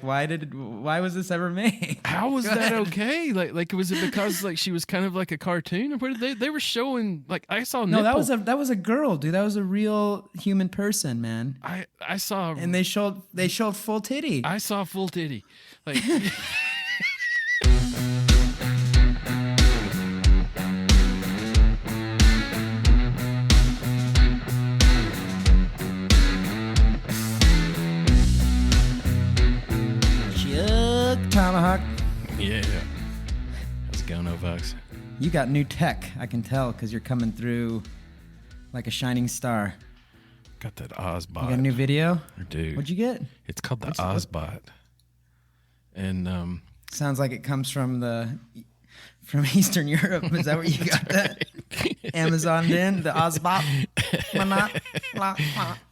Why was this ever made? How was that okay? Like was it because like she was kind of like a cartoon, or what did they were showing? Like I saw No, nipple. that was a girl, dude. That was a real human person, man. I saw, and they showed full titty. I saw full titty, like. Tomahawk. Yeah. How's it going, Ovox? You got new tech, I can tell, because you're coming through like a shining star. Got that Ozbot. You got a new video? Dude. What'd you get? It's called the Ozbot. And sounds like it comes from Eastern Europe. Is that where you got that? Amazon in the Ozbot.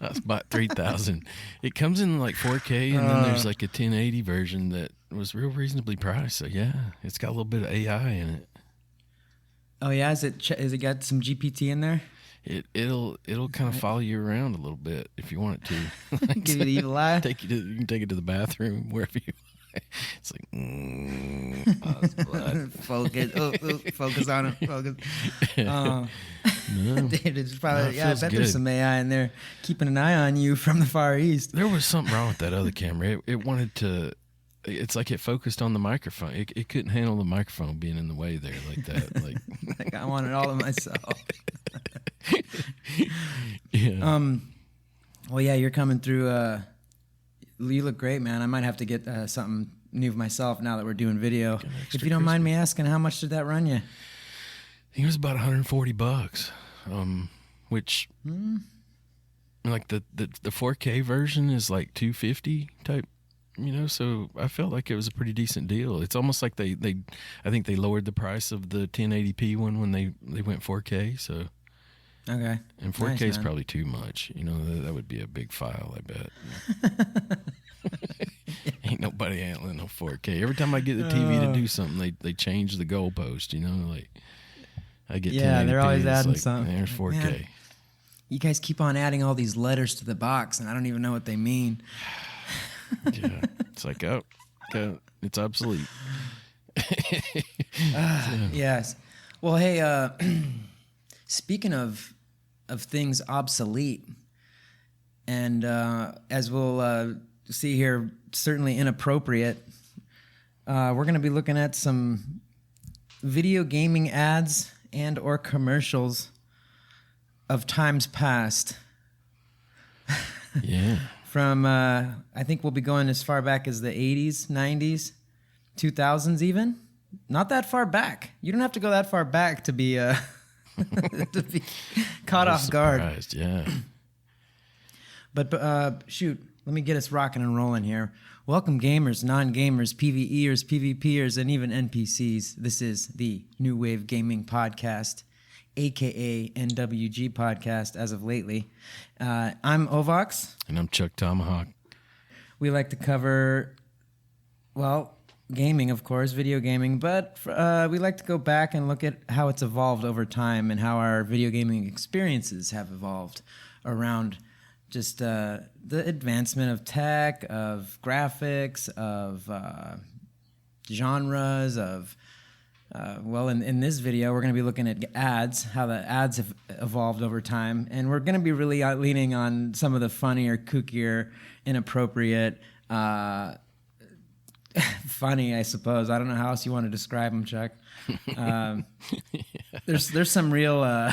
Ozbot 3000. It comes in like 4K, and then there's like a 1080 version that was real reasonably priced. So yeah, it's got a little bit of AI in it. Oh yeah, is it got some GPT in there? It'll kind of follow you around a little bit if you want it to. Like, give you the evil eye. You can take it to the bathroom, wherever you. It's like focus on it. Focus. No. Dude, it's probably I bet good. there's some AI in there keeping an eye on you from the Far East. There was something wrong with that other camera. It wanted to. It's like it focused on the microphone. It couldn't handle the microphone being in the way there like that. Like I wanted all of myself. Yeah. Well, yeah, you're coming through. You look great, man. I might have to get something new for myself now that we're doing video. If you don't mind me asking, how much did that run you? I think it was about $140, which like the 4K version is like $250 type, so I felt like it was a pretty decent deal. It's almost like I think they lowered the price of the 1080p one when they went 4K, so okay. And 4K is probably too much. That would be a big file, I bet. Ain't nobody handling no 4K. Every time I get the TV to do something, they change the goalpost, like I get 1080p, they're always adding like, something. There's 4K. Man, you guys keep on adding all these letters to the box, and I don't even know what they mean. Yeah, it's like, it's obsolete. Yes. Well, hey, speaking of things obsolete, and as we'll see here, certainly inappropriate, we're going to be looking at some video gaming ads and or commercials of times past. Yeah. From, I think we'll be going as far back as the 80s, 90s, 2000s even. Not that far back. You don't have to go that far back to be to be caught off guard. Yeah. But shoot, let me get us rocking and rolling here. Welcome gamers, non-gamers, PvEers, PvPers, and even NPCs. This is the New Wave Gaming Podcast, aka NWG Podcast as of lately. I'm Ovox. And I'm ChukTomahawk. We like to cover, gaming, of course, video gaming, but we like to go back and look at how it's evolved over time and how our video gaming experiences have evolved around just the advancement of tech, of graphics, of genres, of in this video, we're going to be looking at ads, how the ads have evolved over time. And we're going to be really leaning on some of the funnier, kookier, inappropriate, funny, I suppose. I don't know how else you want to describe them, Chuck. There's some real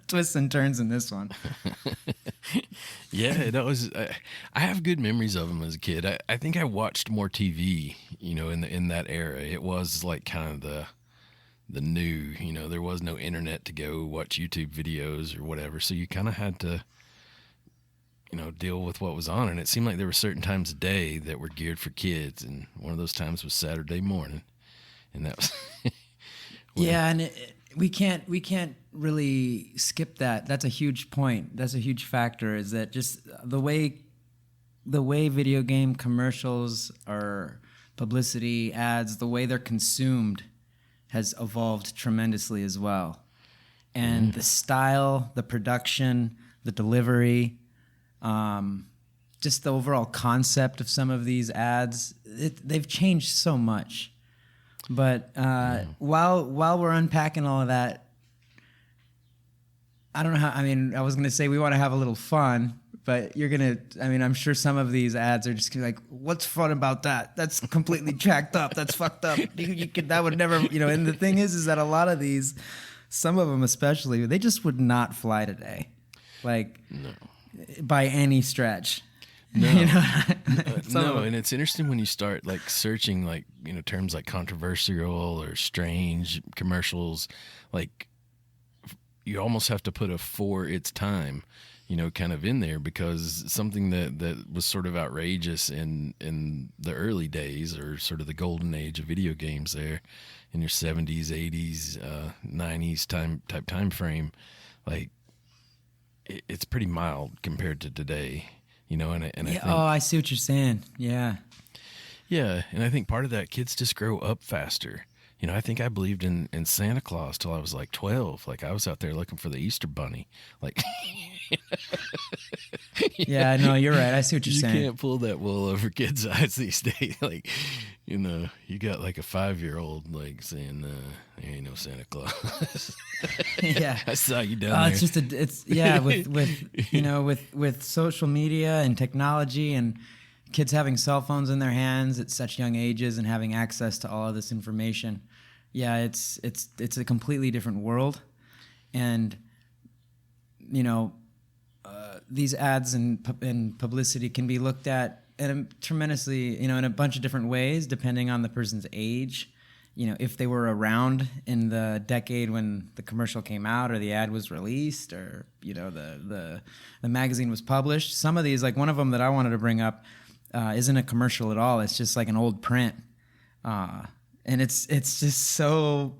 twists and turns in this one. Yeah, that was. I have good memories of them as a kid. I think I watched more TV, in that era. It was like kind of the new, there was no internet to go watch YouTube videos or whatever, so you kind of had to, deal with what was on. And it seemed like there were certain times a day that were geared for kids, and one of those times was Saturday morning, and that was. Yeah, and we can't really skip that. That's a huge point. That's a huge factor. Is that just the way video game commercials or publicity ads, the way they're consumed, has evolved tremendously as well. And the style, the production, the delivery, just the overall concept of some of these ads, they've changed so much. But while we're unpacking all of that, I don't know how. I mean, I was gonna say we want to have a little fun, but you're gonna. I mean, I'm sure some of these ads are just gonna be like, "What's fun about that? That's completely jacked up. That's fucked up. You could that would never, you know." And the thing is that a lot of these, some of them especially, they just would not fly today, like by any stretch. No, you know? no, and it's interesting when you start like searching like terms like controversial or strange commercials, like. You almost have to put a for its time, kind of in there, because something that was sort of outrageous in the early days, or sort of the golden age of video games there in your 70s, 80s, 90s time frame, like it's pretty mild compared to today, and I think, I see what you're saying. Yeah, and I think part of that, kids just grow up faster. I think I believed in Santa Claus till I was like 12. Like I was out there looking for the Easter Bunny. Like, yeah, no, you're right. I see what you're saying. You can't pull that wool over kids' eyes these days. Like, you got like a 5-year-old like saying, "There ain't no Santa Claus." Yeah, I saw you down there. It's just with social media and technology and kids having cell phones in their hands at such young ages and having access to all of this information. Yeah, it's a completely different world, and these ads and publicity can be looked at tremendously, in a bunch of different ways depending on the person's age. If they were around in the decade when the commercial came out or the ad was released, or the magazine was published. Some of these, like one of them that I wanted to bring up, isn't a commercial at all. It's just like an old print. And it's just so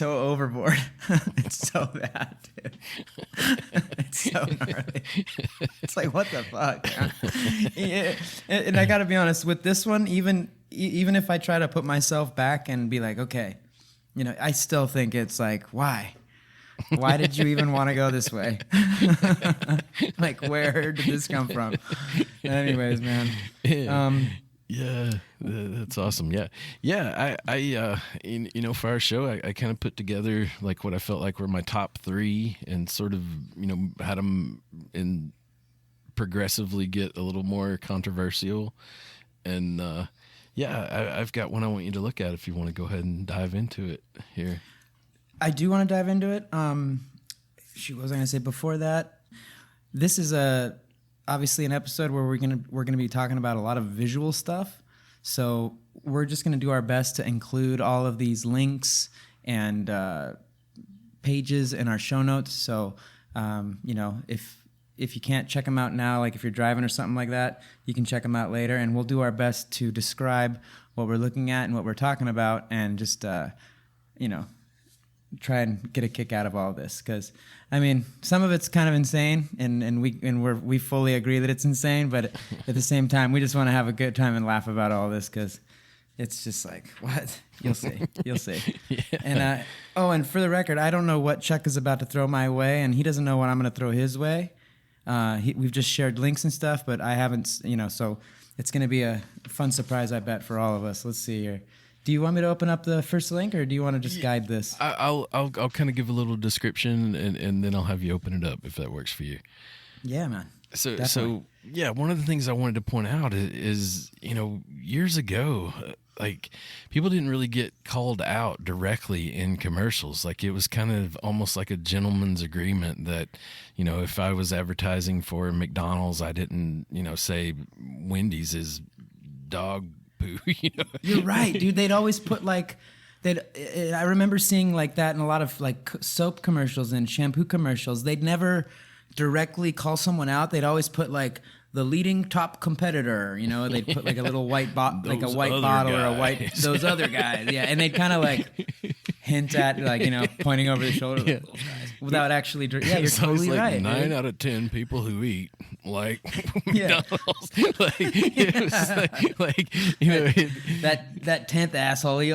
overboard. It's so bad, dude. It's so gnarly. It's like, what the fuck? Yeah. And I gotta be honest with this one, even if I try to put myself back and be like, okay, I still think it's like, why did you even want to go this way? Like, where did this come from? Anyways, man. Yeah, that's awesome. Yeah. I for our show, I kind of put together like what I felt like were my top 3, and sort of had them in progressively get a little more controversial. And I've got one I want you to look at if you want to go ahead and dive into it here. I do want to dive into it. What was I going to say before that? This is obviously an episode where we're gonna be talking about a lot of visual stuff. So we're just gonna do our best to include all of these links and pages in our show notes. So if you can't check them out now, like if you're driving or something like that, you can check them out later, and we'll do our best to describe what we're looking at and what we're talking about, and just try and get a kick out of all of this, because I mean, some of it's kind of insane, and we fully agree that it's insane, but at the same time, we just want to have a good time and laugh about all this, because it's just like, what? You'll see. Yeah. And and for the record, I don't know what Chuck is about to throw my way, and he doesn't know what I'm going to throw his way. We've just shared links and stuff, but I haven't, so it's going to be a fun surprise, I bet, for all of us. Let's see here. Do you want me to open up the first link, or do you want to just guide this? I'll kind of give a little description, and then I'll have you open it up if that works for you. Yeah, man. So one of the things I wanted to point out is years ago, like people didn't really get called out directly in commercials. Like it was kind of almost like a gentleman's agreement that, if I was advertising for McDonald's, I didn't, say Wendy's is dog. You're right, dude. They'd always put like I remember seeing like that in a lot of like soap commercials and shampoo commercials. They'd never directly call someone out. They'd always put like the leading top competitor, they'd put like a little white bottle or a white those other guys. Yeah, and they'd kind of like hint at like, pointing over the shoulder like, those guys, without actually you're totally like right. 9 dude. out of 10 people who eat like McDonald's. It was like that 10th asshole he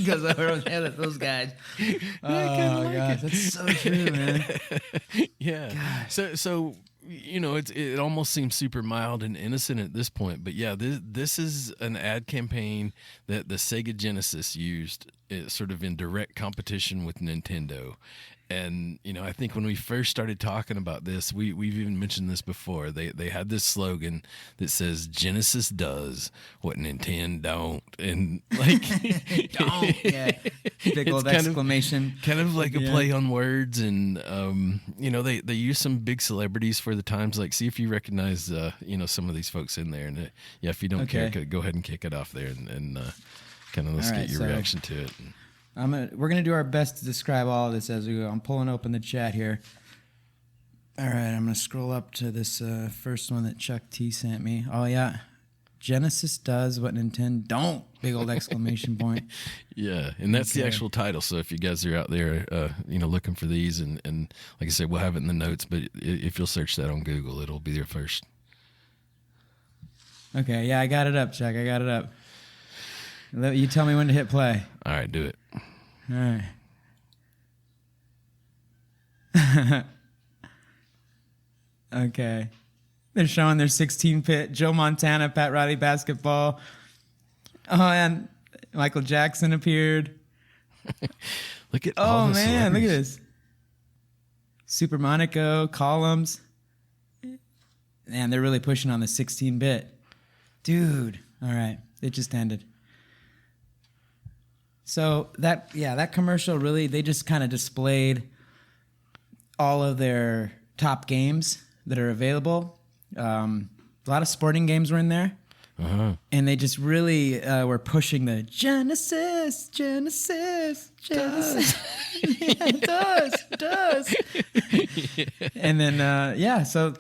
goes over and those guys. Oh gosh, that's so true, man. Yeah. God. So it almost seems super mild and innocent at this point, but yeah, this is an ad campaign that the Sega Genesis used, sort of in direct competition with Nintendo. And I think when we first started talking about this, we've even mentioned this before. They had this slogan that says "Genesis does what Nintendo don't," and like don't, yeah, big old exclamation, kind of like a play on words. And they use some big celebrities for the times. Like, see if you recognize some of these folks in there. And if you don't care, go ahead and kick it off there and kind of let's get your reaction to it. We're gonna do our best to describe all of this as we go. I'm pulling open the chat here. All right, I'm gonna scroll up to this first one that Chuck T sent me. Oh yeah, Genesis does what Nintendo don't! Big old exclamation point. Yeah, and that's the actual title. So if you guys are out there, looking for these, and like I said, we'll have it in the notes. But if you'll search that on Google, it'll be there first. Okay, yeah, I got it up, Chuck. I got it up. You tell me when to hit play. All right, do it. All right. Okay. They're showing their 16-pit Joe Montana, Pat Riley basketball. Oh, and Michael Jackson appeared. Look at all the man, look at this. Super Monaco, Columns. Man, they're really pushing on the 16-bit. Dude. All right. It just ended. So that commercial really, they just kind of displayed all of their top games that are available. A lot of sporting games were in there. Uh-huh. And they just really were pushing the Genesis. It does. Yeah. And then, so,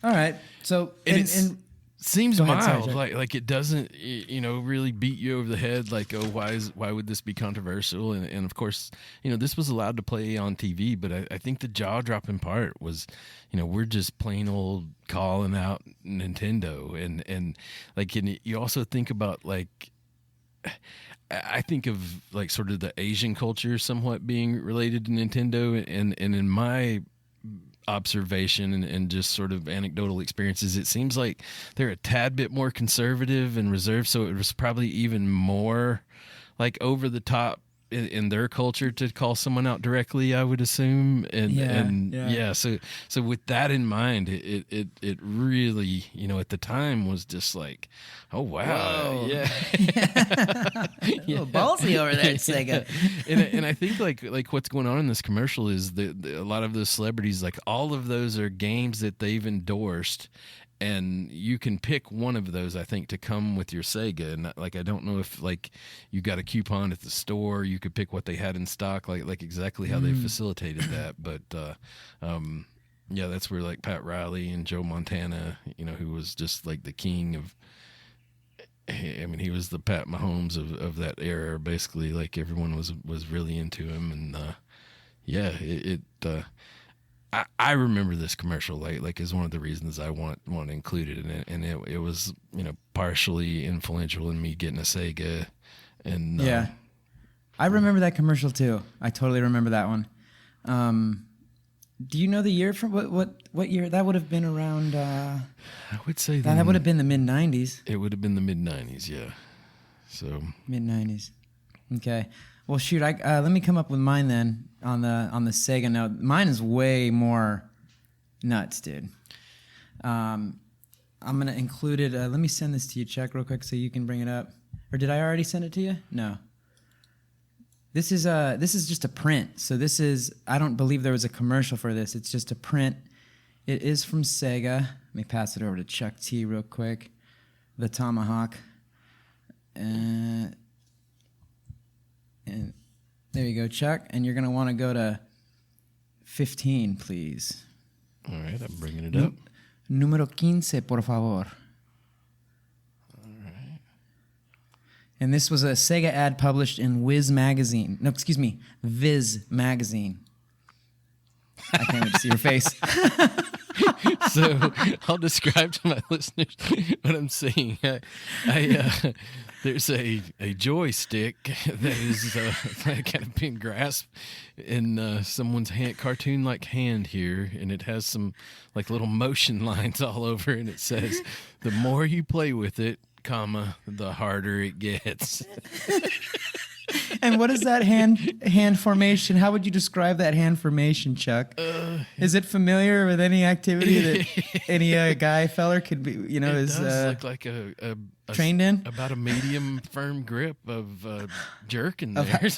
all right. So, and seems mild, like it doesn't, really beat you over the head. Like, oh, why would this be controversial? And of course, this was allowed to play on TV. But I think the jaw dropping part was, we're just plain old calling out Nintendo, and you also think about like. I think of like sort of the Asian culture somewhat being related to Nintendo, and in my observation and just sort of anecdotal experiences, it seems like they're a tad bit more conservative and reserved, so it was probably even more like over the top in their culture to call someone out directly, I would assume. So with that in mind, it really, at the time was just like, oh wow. Whoa. Yeah. A little ballsy over there at Sega. and I think like what's going on in this commercial is a lot of those celebrities, like all of those are games that they've endorsed. And you can pick one of those, I think, to come with your Sega. And like, I don't know if like you got a coupon at the store, you could pick what they had in stock, like exactly how they facilitated that. But that's where like Pat Riley and Joe Montana, who was just like the king of. I mean, he was the Pat Mahomes of that era. Basically, like everyone was really into him, and I remember this commercial like is one of the reasons I want to include it in it, and it was partially influential in me getting a Sega, and I remember that commercial too. I totally remember that one. Do you know the year from what year that would have been around? I would say that would have been the mid-90s. It would have been the mid-90s, yeah. So mid-90s. Okay. Well, shoot, let me come up with mine then on the Sega. Now, mine is way more nuts, dude. I'm gonna include it. Let me send this to you, Chuck, real quick, so you can bring it up. Or did I already send it to you? No. This is just a print. So I don't believe there was a commercial for this. It's just a print. It is from Sega. Let me pass it over to Chuck T real quick. The Tomahawk. And there you go, Chuck. And you're going to want to go to 15, please. All right, I'm bringing it up. Número 15, por favor. All right. And this was a Sega ad published in Viz magazine. I can't wait to see your face. So I'll describe to my listeners what I'm seeing. There's a joystick that is kind of being grasped in someone's cartoon-like hand here, and it has some like little motion lines all over, and it says, "The more you play with it, comma, the harder it gets." And what is that hand formation? How would you describe that hand formation, Chuck? Is it familiar with any activity that any guy feller could be? You know, it does look like a trained in about a medium firm grip of jerk in there.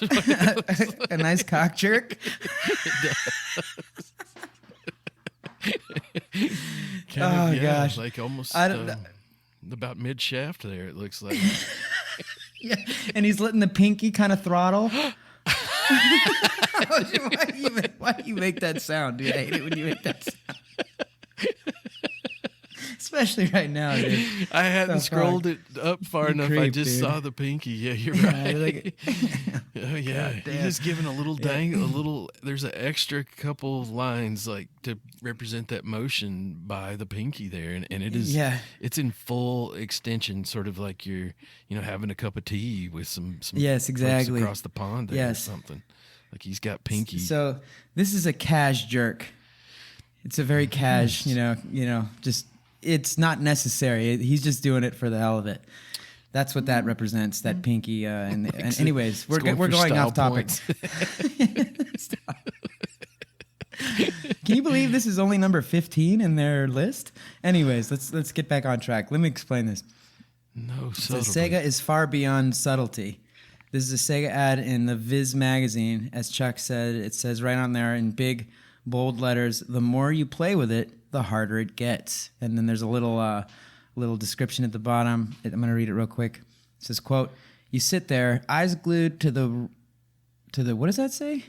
A nice cock jerk. Gosh! Like almost about mid shaft there. It looks like. Yeah, and he's letting the pinky kind of throttle. Why do you make that sound, dude? I hate it when you make that sound. Especially right now, dude. I hadn't scrolled it up far enough. I just saw the pinky. Yeah, you're right. Oh yeah, he's just giving a little there's an extra couple lines like to represent that motion by the pinky there, and it is. Yeah. It's in full extension, sort of like you're having a cup of tea with some yes, exactly, across the pond there or something. Like he's got pinky. So this is a cash jerk. It's a very cash, just. It's not necessary. He's just doing it for the hell of it. That's what that represents. That pinky. And anyways, we're going off topic. Can you believe this is only number 15 in their list? Anyways, let's get back on track. Let me explain this. No, so Sega is far beyond subtlety. This is a Sega ad in the Viz magazine. As Chuck said, it says right on there in big, bold letters, "The more you play with it, the harder it gets." And then there's a little description at the bottom. I'm going to read it real quick. It says, quote, "You sit there, eyes glued to the what does that say?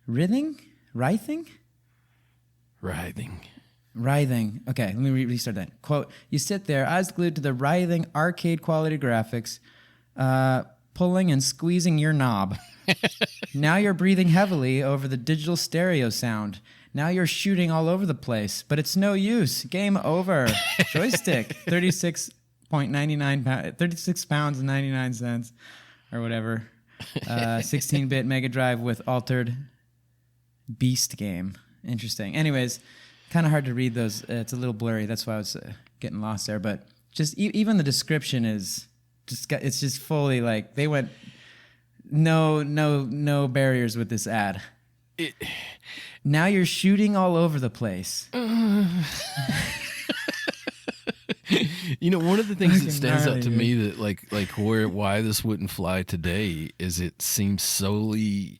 Writhing? Writhing. Okay, let me restart that. Quote, "You sit there, eyes glued to the writhing arcade quality graphics, pulling and squeezing your knob. Now you're breathing heavily over the digital stereo sound. Now you're shooting all over the place, but it's no use. Game over. Joystick, 36 pounds and 99 cents, or whatever. 16-bit Mega Drive with altered beast game." Interesting. Anyways, kind of hard to read those. It's a little blurry. That's why I was getting lost there. But just even the description is it's just fully like they went no barriers with this ad. Now you're shooting all over the place. One of the things that stands out to me that why this wouldn't fly today is it seems solely,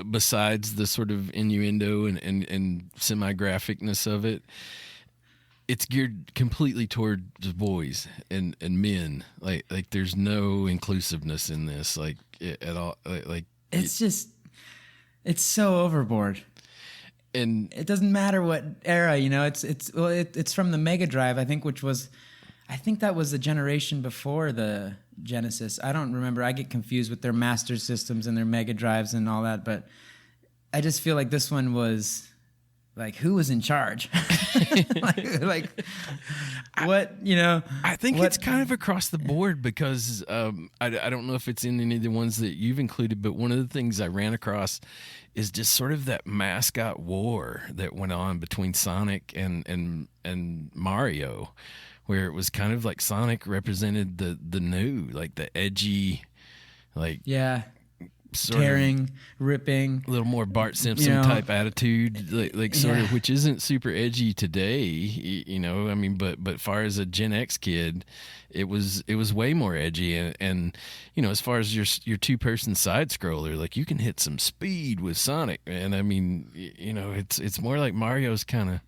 besides the sort of innuendo and semi-graphicness of it, it's geared completely towards boys and men. Like there's no inclusiveness in this at all. It's so overboard. And it doesn't matter what era, it's from the Mega Drive, I think that was the generation before the Genesis. I don't remember. I get confused with their Master Systems and their Mega Drives and all that, but I just feel like this one was like, who was in charge? What, I think it's kind of across the board because I don't know if it's in any of the ones that you've included, but one of the things I ran across is just sort of that mascot war that went on between Sonic and Mario, where it was kind of like Sonic represented the new, like the edgy, tearing, ripping, a little more Bart Simpson type attitude, which isn't super edgy today, I mean, but far as a Gen X kid, it was way more edgy, and as far as your 2-person side scroller, like you can hit some speed with Sonic, and I mean, it's more like Mario's kind of.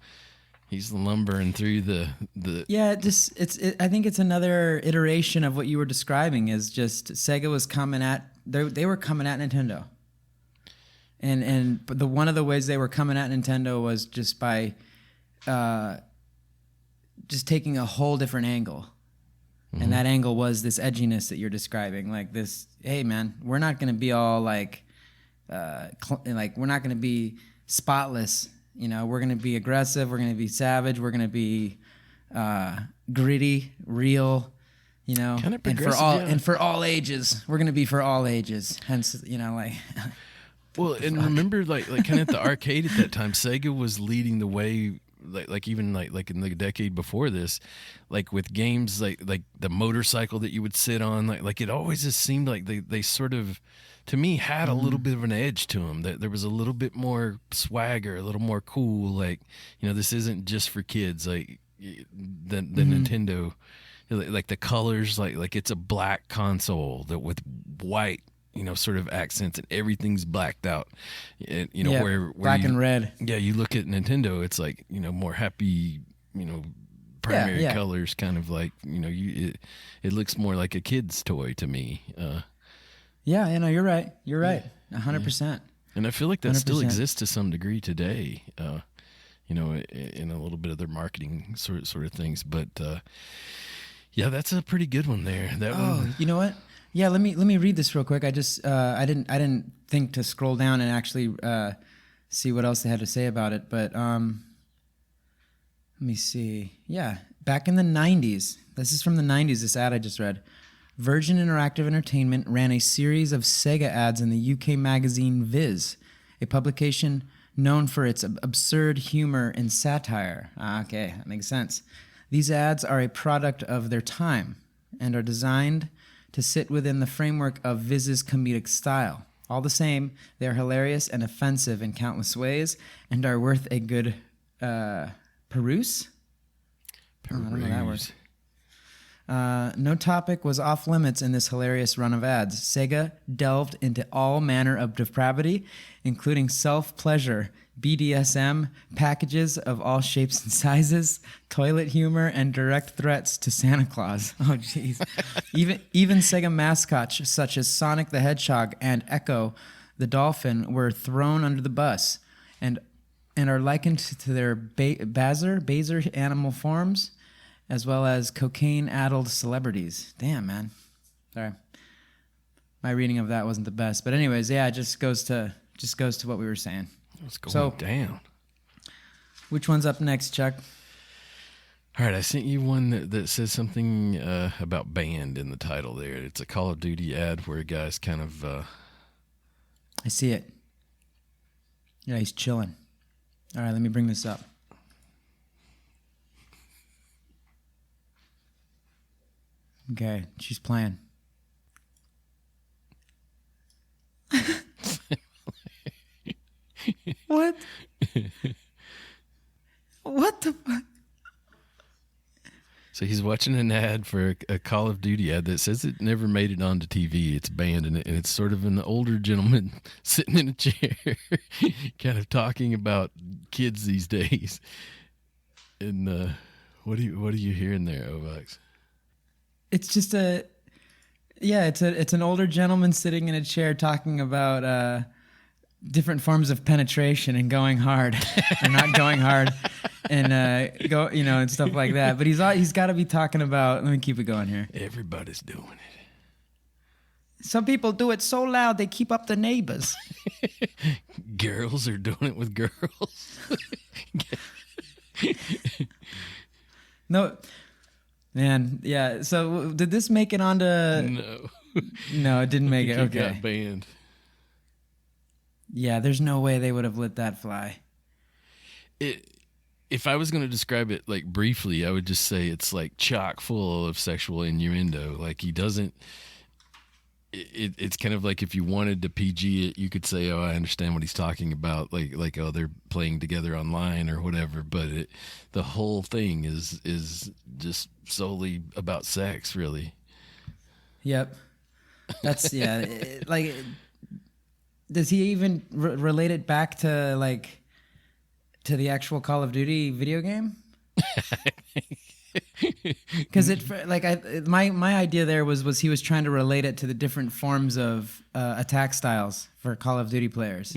He's lumbering through the. Yeah, I think it's another iteration of what you were describing. Is just Sega was coming at they were coming at Nintendo, and one of the ways they were coming at Nintendo was just by, just taking a whole different angle, and that angle was this edginess that you're describing, like this. Hey man, we're not going to be all like we're not going to be spotless We're going to be aggressive. We're going to be savage. We're going to be gritty, real, Kind of and for all ages. We're going to be for all ages. Hence, like. Well, and remember, like kind of at the arcade at that time, Sega was leading the way. Like even like in the decade before this, like with games like the motorcycle that you would sit on, like it always just seemed like they sort of, to me, had a little bit of an edge to them. That there was a little bit more swagger, a little more cool. Like, this isn't just for kids. Like the Nintendo, like the colors, like it's a black console that with white, sort of accents, and everything's blacked out. And, where black and red. Yeah, you look at Nintendo, it's like, more happy, primary colors, kind of like, it looks more like a kid's toy to me. You're right. You're right. 100%. And I feel like that 100%. still exists to some degree today, in a little bit of their marketing sort of things. But, yeah, that's a pretty good one there. That one. You know what? Yeah, let me read this real quick. I just I didn't think to scroll down and actually see what else they had to say about it. But let me see. Yeah, back in the 90s. This is from the 90s. This ad I just read. Virgin Interactive Entertainment ran a series of Sega ads in the UK magazine Viz, a publication known for its absurd humor and satire. Okay, that makes sense. These ads are a product of their time and are designed to sit within the framework of Viz's comedic style. All the same, they are hilarious and offensive in countless ways and are worth a good peruse? I don't know that word. No topic was off limits in this hilarious run of ads. Sega delved into all manner of depravity, including self-pleasure, BDSM, packages of all shapes and sizes, toilet humor, and direct threats to Santa Claus. Oh, jeez. even Sega mascots such as Sonic the Hedgehog and Echo the Dolphin were thrown under the bus and are likened to their baser animal forms, as well as cocaine-addled celebrities. Damn, man. Sorry. My reading of that wasn't the best. But anyways, yeah, it just goes to what we were saying. It's going down. Which one's up next, Chuck? All right, I sent you one that says something about band in the title there. It's a Call of Duty ad where a guy's kind of... I see it. Yeah, he's chilling. All right, let me bring this up. Okay, she's playing. What? What the fuck? So he's watching an ad for a Call of Duty ad that says it never made it onto TV. It's banned, and it's sort of an older gentleman sitting in a chair, kind of talking about kids these days. And what are you hearing there, Ovox? It's just it's an older gentleman sitting in a chair talking about different forms of penetration and going hard or not going hard and and stuff like that. But he's got to be talking about. Let me keep it going here. Everybody's doing it. Some people do it so loud they keep up the neighbors. Girls are doing it with girls. No. Man, yeah. So did this make it onto? No, it didn't make it. Okay. It got banned. Yeah, there's no way they would have let that fly. If I was going to describe it like briefly, I would just say it's like chock full of sexual innuendo. Like he doesn't. It's kind of like if you wanted to PG it, you could say, "Oh, I understand what he's talking about." Like oh, they're playing together online or whatever. But the whole thing is just solely about sex, really. Yep. That's like. Does he even relate it back to to the actual Call of Duty video game? Because my idea there was he was trying to relate it to the different forms of attack styles for Call of Duty players.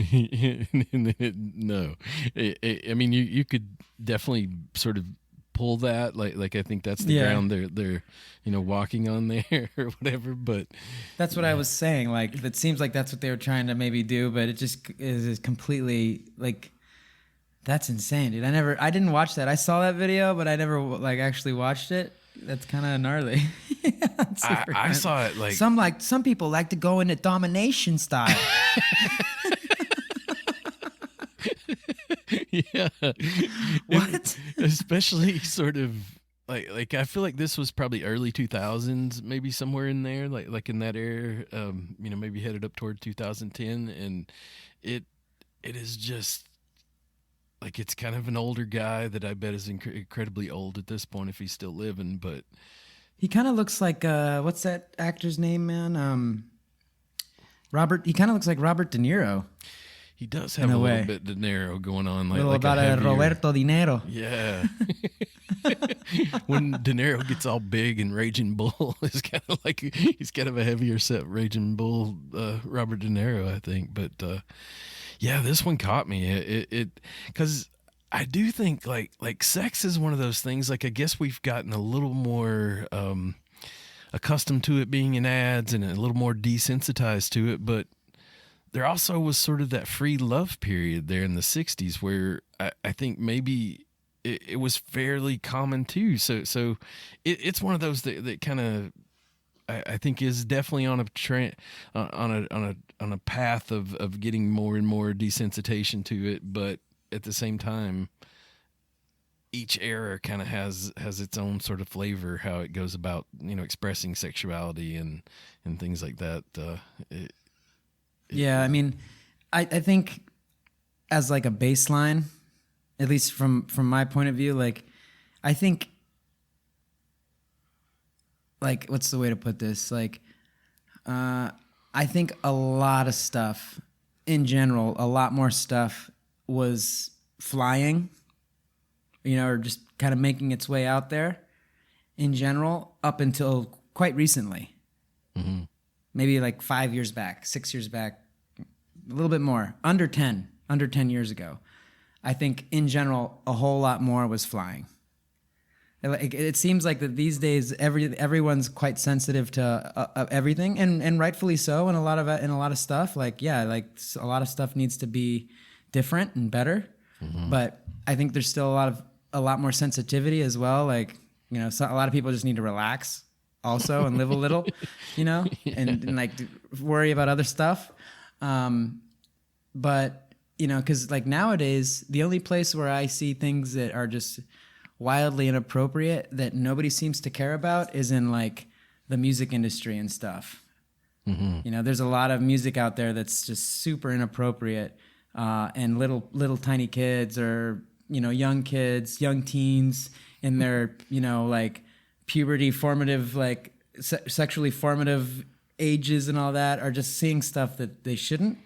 No, I mean you could definitely sort of pull that like I think that's the ground they're walking on there or whatever, but that's what I was saying. It seems like that's what they were trying to maybe do, but it just is completely That's insane, dude. I didn't watch that. I saw that video, but I never like actually watched it. That's kind of gnarly. I saw it like some people like to go into domination style. Yeah. What? Especially sort of like I feel like this was probably early 2000s, maybe somewhere in there, like in that era, maybe headed up toward 2010, and it is just like it's kind of an older guy that I bet is incredibly old at this point if he's still living, but He kind of looks like what's that actor's name, man? Robert. He kind of looks like Robert De Niro. he does have a little bit De Niro going on, like about a heavier, Roberto De Niro. Yeah. When De Niro gets all big and Raging Bull is kind of like he's kind of a heavier set Raging Bull, Robert De Niro, I think. But yeah, this one caught me. It because I do think like sex is one of those things. Like I guess we've gotten a little more accustomed to it being in ads and a little more desensitized to it, but there also was sort of that free love period there in the 60s where I think maybe it was fairly common too. So it's one of those that kind of I think is definitely on a trend, on a path of getting more and more desensitization to it. But at the same time, each era kind of has its own sort of flavor, how it goes about, expressing sexuality and things like that. Yeah, I mean, I think as like a baseline, at least from my point of view, like I think, like what's the way to put this? Like, I think a lot of stuff in general, a lot more stuff was flying, or just kind of making its way out there in general up until quite recently. Mm-hmm. Maybe like 5 years back, 6 years back, a little bit more, under 10 years ago. I think in general, a whole lot more was flying. It seems like that these days, everyone's quite sensitive to everything, and rightfully so. And a lot of stuff, like a lot of stuff needs to be different and better. Mm-hmm. But I think there's still a lot more sensitivity as well. Like a lot of people just need to relax also and live a little, and like worry about other stuff. But because like nowadays, the only place where I see things that are just wildly inappropriate that nobody seems to care about is in like the music industry and stuff. Mm-hmm. There's a lot of music out there that's just super inappropriate, and little tiny kids or young kids, young teens in their like puberty formative, like sexually formative ages and all that are just seeing stuff that they shouldn't,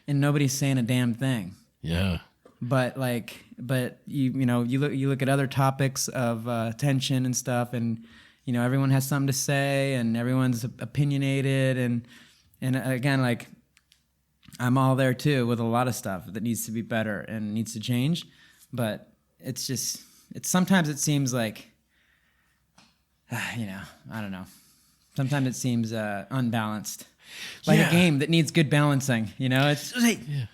and nobody's saying a damn thing. Yeah. But you look at other topics of tension and stuff, and everyone has something to say, and everyone's opinionated, and again, like I'm all there too with a lot of stuff that needs to be better and needs to change, but sometimes it seems like I don't know. Sometimes it seems unbalanced, like a game that needs good balancing. It's like. Yeah.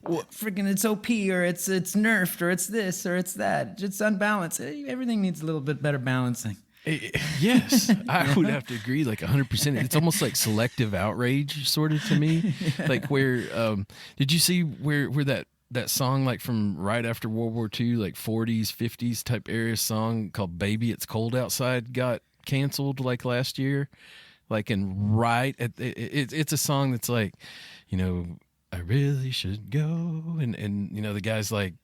Freaking it's OP or it's nerfed or it's this or it's that. It's unbalanced. Everything needs a little bit better balancing. Yes, I would have to agree like 100%. It's almost like selective outrage sort of to me. Yeah. Like where did you see where that song like from right after World War II, like 40s, 50s type era song called Baby It's Cold Outside got canceled like last year? Like and right at it's a song that's like, I really should go, and the guy's like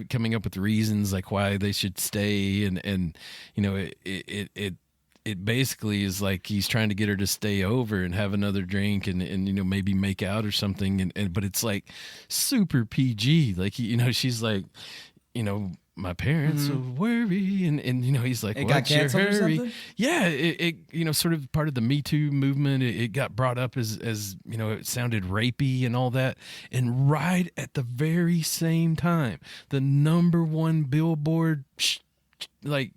coming up with reasons like why they should stay, and it basically is like he's trying to get her to stay over and have another drink and maybe make out or something, and but it's like super PG, like she's like my parents will worry, and he's like, it got canceled or something? Yeah, it sort of part of the Me Too movement. It got brought up as it sounded rapey and all that, and right at the very same time, the #1 Billboard like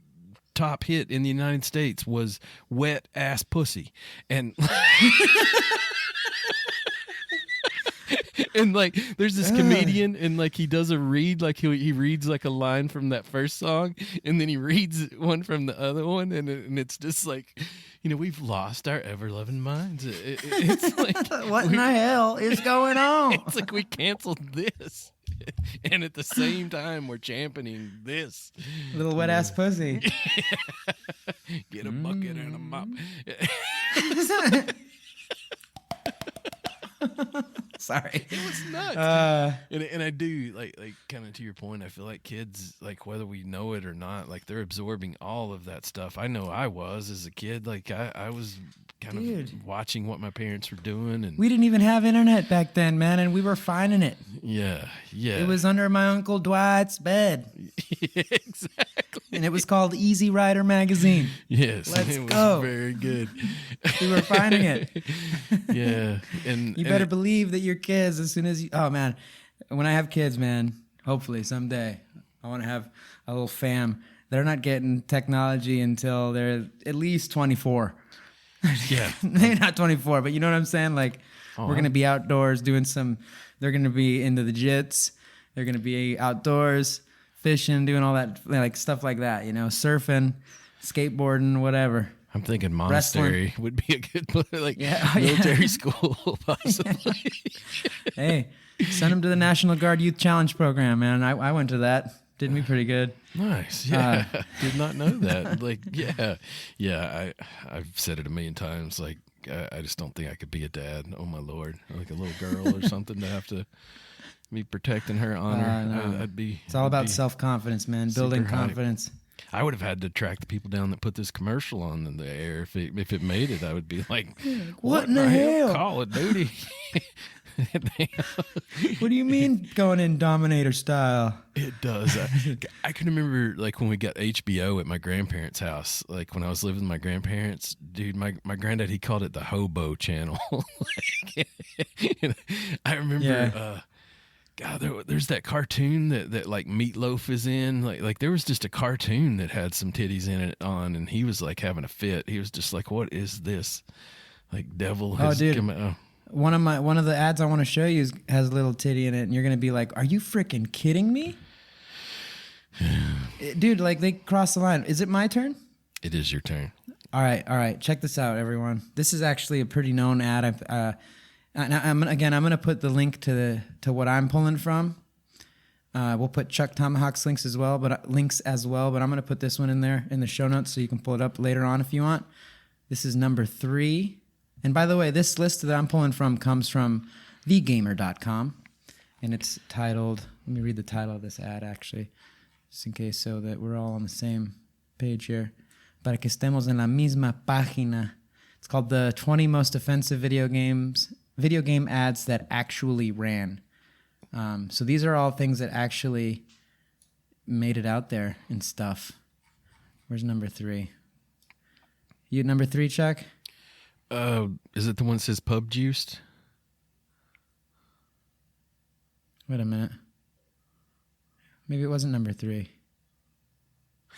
top hit in the United States was Wet Ass Pussy, and And like, there's this comedian, and like he does a read, like he reads like a line from that first song, and then he reads one from the other one, and it's just like, we've lost our ever loving minds. It's like, what in the hell is going on? It's like we canceled this, and at the same time we're championing this. Little wet ass pussy. Get a bucket and a mop. Sorry. It was nuts. And I do like kind of to your point, I feel like kids, like whether we know it or not, like they're absorbing all of that stuff. I know I was as a kid, like I was kind of watching what my parents were doing, and we didn't even have internet back then, man, and we were finding it. Yeah. It was under my Uncle Dwight's bed. Yeah, exactly. And it was called Easy Rider magazine. Yes. Let's was go. Very good. We were finding it. Yeah. And you better believe that your kids, as soon as you, oh man, when I have kids, man, hopefully someday I want to have a little fam. They're not getting technology until they're at least 24. Yeah. Maybe not 24, but you know what I'm saying? Like, we're going to be outdoors doing they're going to be into the jits. They're going to be outdoors, fishing, doing all that, like stuff like that, surfing, skateboarding, whatever. I'm thinking monastery would be a good, military school, possibly. Hey, send them to the National Guard Youth Challenge Program, man. I went to that. Did me pretty good. Nice. Yeah. Did not know that. Like, yeah. I've said it a million times. Like, I just don't think I could be a dad. Oh my Lord. Like a little girl or something to have to be protecting her honor. No. I'd be. It's all about self-confidence, man. Building confidence. I would have had to track the people down that put this commercial on in the air. If it made it, I would be like, what in the hell? Call of Duty. What do you mean going in Dominator style? It does. I can remember like when we got HBO at my grandparents' house, like when I was living with my grandparents, dude, my granddad, he called it the Hobo Channel. I remember, God, there's that cartoon that like Meatloaf is in. Like there was just a cartoon that had some titties in it on, and he was like having a fit. He was just like, what is this? Like devil has come out. One of the ads I want to show you has a little titty in it, and you're gonna be like, "Are you freaking kidding me, dude?" Like they crossed the line. Is it my turn? It is your turn. All right. Check this out, everyone. This is actually a pretty known ad. I'm gonna put the link to what I'm pulling from. We'll put ChukTomahawk's links as well, but I'm gonna put this one in there in the show notes so you can pull it up later on if you want. This is number 3. And by the way, this list that I'm pulling from comes from thegamer.com, and it's titled, let me read the title of this ad actually, just in case so that we're all on the same page here. Para que estemos en la misma página. It's called the 20 most offensive video game ads that actually ran. So these are all things that actually made it out there and stuff. Where's number 3? You at number 3, Chuck? Is it the one that says pub juiced? Wait a minute. Maybe it wasn't number 3.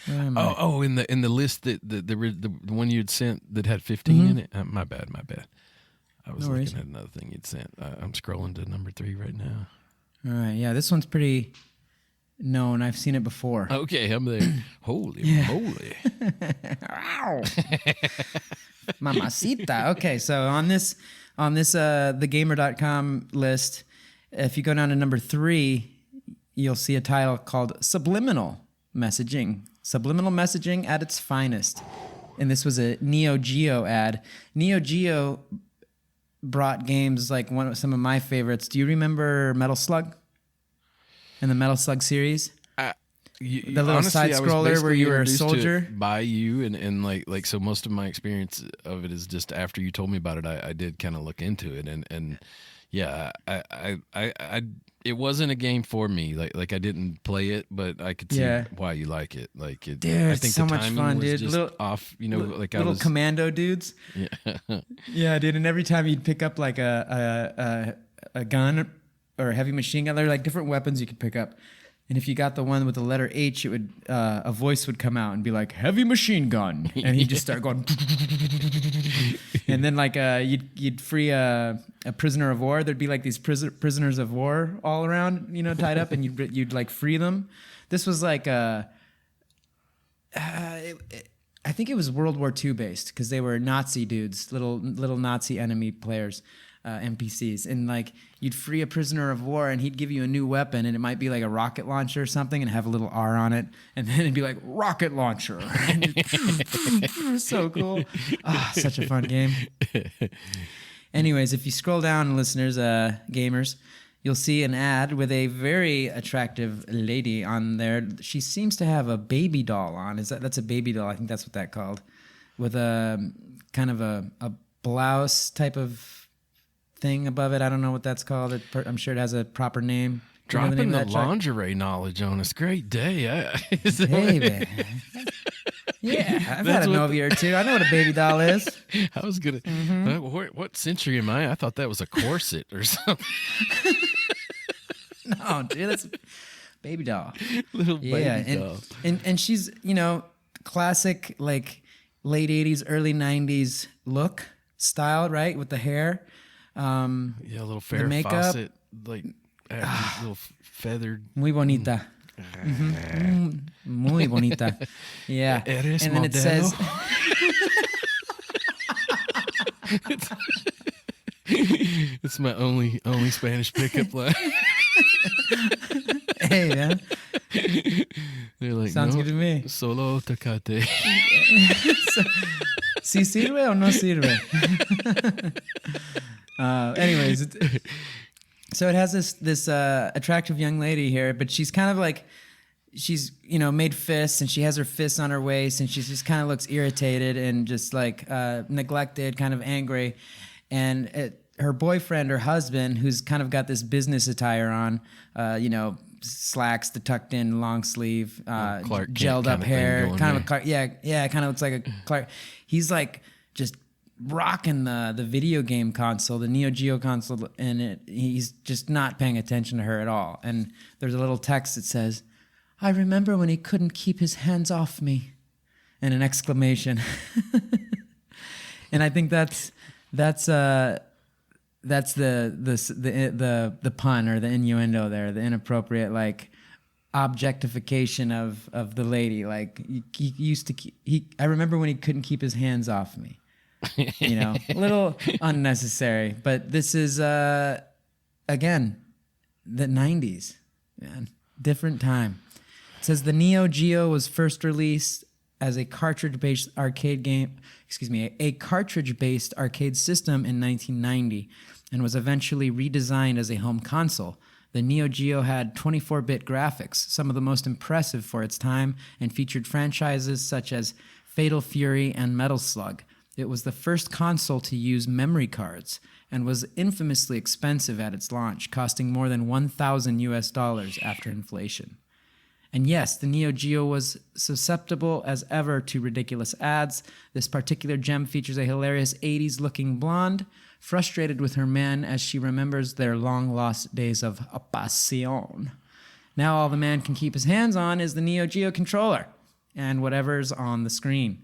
Oh, in the list that the one you'd sent that had 15 in it. My bad. I was looking at another thing you'd sent. I'm scrolling to number 3 right now. All right, yeah, this one's pretty known. I've seen it before. Okay, I'm there. Holy moly! Mamacita. Okay, so on this thegamer.com list, if you go down to number 3, you'll see a title called Subliminal Messaging. Subliminal messaging at its finest. And this was a Neo Geo ad. Neo Geo brought games like some of my favorites. Do you remember Metal Slug? And the Metal Slug series? The little honestly, side scroller where you were a soldier by you, and like so most of my experience of it is just after you told me about it, I did kind of look into it, and yeah, I it wasn't a game for me. Like I didn't play it, but I could see why you like it. Like it, dude, I it's think so the much timing fun, was dude. just off, like little commando dudes. Yeah, yeah, dude. And every time you'd pick up like a gun or a heavy machine gun, there are like different weapons you could pick up. And if you got the one with the letter H, it would a voice would come out and be like, "Heavy machine gun," and he'd just start going. And then like you'd free a prisoner of war. There'd be like these prisoners of war all around, tied up, and you'd like free them. This was like I think it was World War II based because they were Nazi dudes, little Nazi enemy players, NPCs, and like you'd free a prisoner of war and he'd give you a new weapon, and it might be like a rocket launcher or something and have a little R on it, and then it'd be like rocket launcher. So cool. Such a fun game. Anyways, if you scroll down, listeners, gamers, you'll see an ad with a very attractive lady on there. She seems to have a baby doll on. That's a baby doll? I think that's what that called. With a kind of a blouse type of thing above it. I don't know what that's called. I'm sure it has a proper name. Dropping the lingerie knowledge on us. Great day. Hey, man. Yeah, I've had a Novia or two. I know what a baby doll is. I was going to... What century am I? I thought that was a corset or something. No, dude, that's a baby doll. Little baby doll. And she's, classic, like, late 80s, early 90s look, style, right? With the hair. Yeah, a little Farrah Fawcett, like, little feathered. Muy bonita. Muy bonita. Yeah. Eres and then modelo? It says... It's my only Spanish pickup line. Hey, man. They're like, sounds no, good to me. Solo tecate. Si sirve o no sirve? Anyways, so it has this attractive young lady here, but she's kind of like, she's made fists, and she has her fists on her waist, and she just kind of looks irritated and just like neglected, kind of angry. And her boyfriend or husband, who's kind of got this business attire on, slacks, the tucked in long sleeve, gelled up hair, kind of kind of looks like a Clark. He's like just rocking the video game console, the Neo Geo console, and he's just not paying attention to her at all. And there's a little text that says, "I remember when he couldn't keep his hands off me," and an exclamation. And I think that's the pun or the innuendo there, the inappropriate like objectification of the lady. Like he used to I remember when he couldn't keep his hands off me. A little unnecessary, but this is again the 90s, man, different time. It says the Neo Geo was first released as a cartridge-based arcade game, a cartridge-based arcade system in 1990, and was eventually redesigned as a home console. The Neo Geo had 24-bit graphics, some of the most impressive for its time, and featured franchises such as Fatal Fury and Metal Slug. It was the first console to use memory cards and was infamously expensive at its launch, costing more than $1,000 after inflation. And yes, the Neo Geo was susceptible as ever to ridiculous ads. This particular gem features a hilarious 80s-looking blonde, frustrated with her man as she remembers their long-lost days of pasión. Now all the man can keep his hands on is the Neo Geo controller and whatever's on the screen.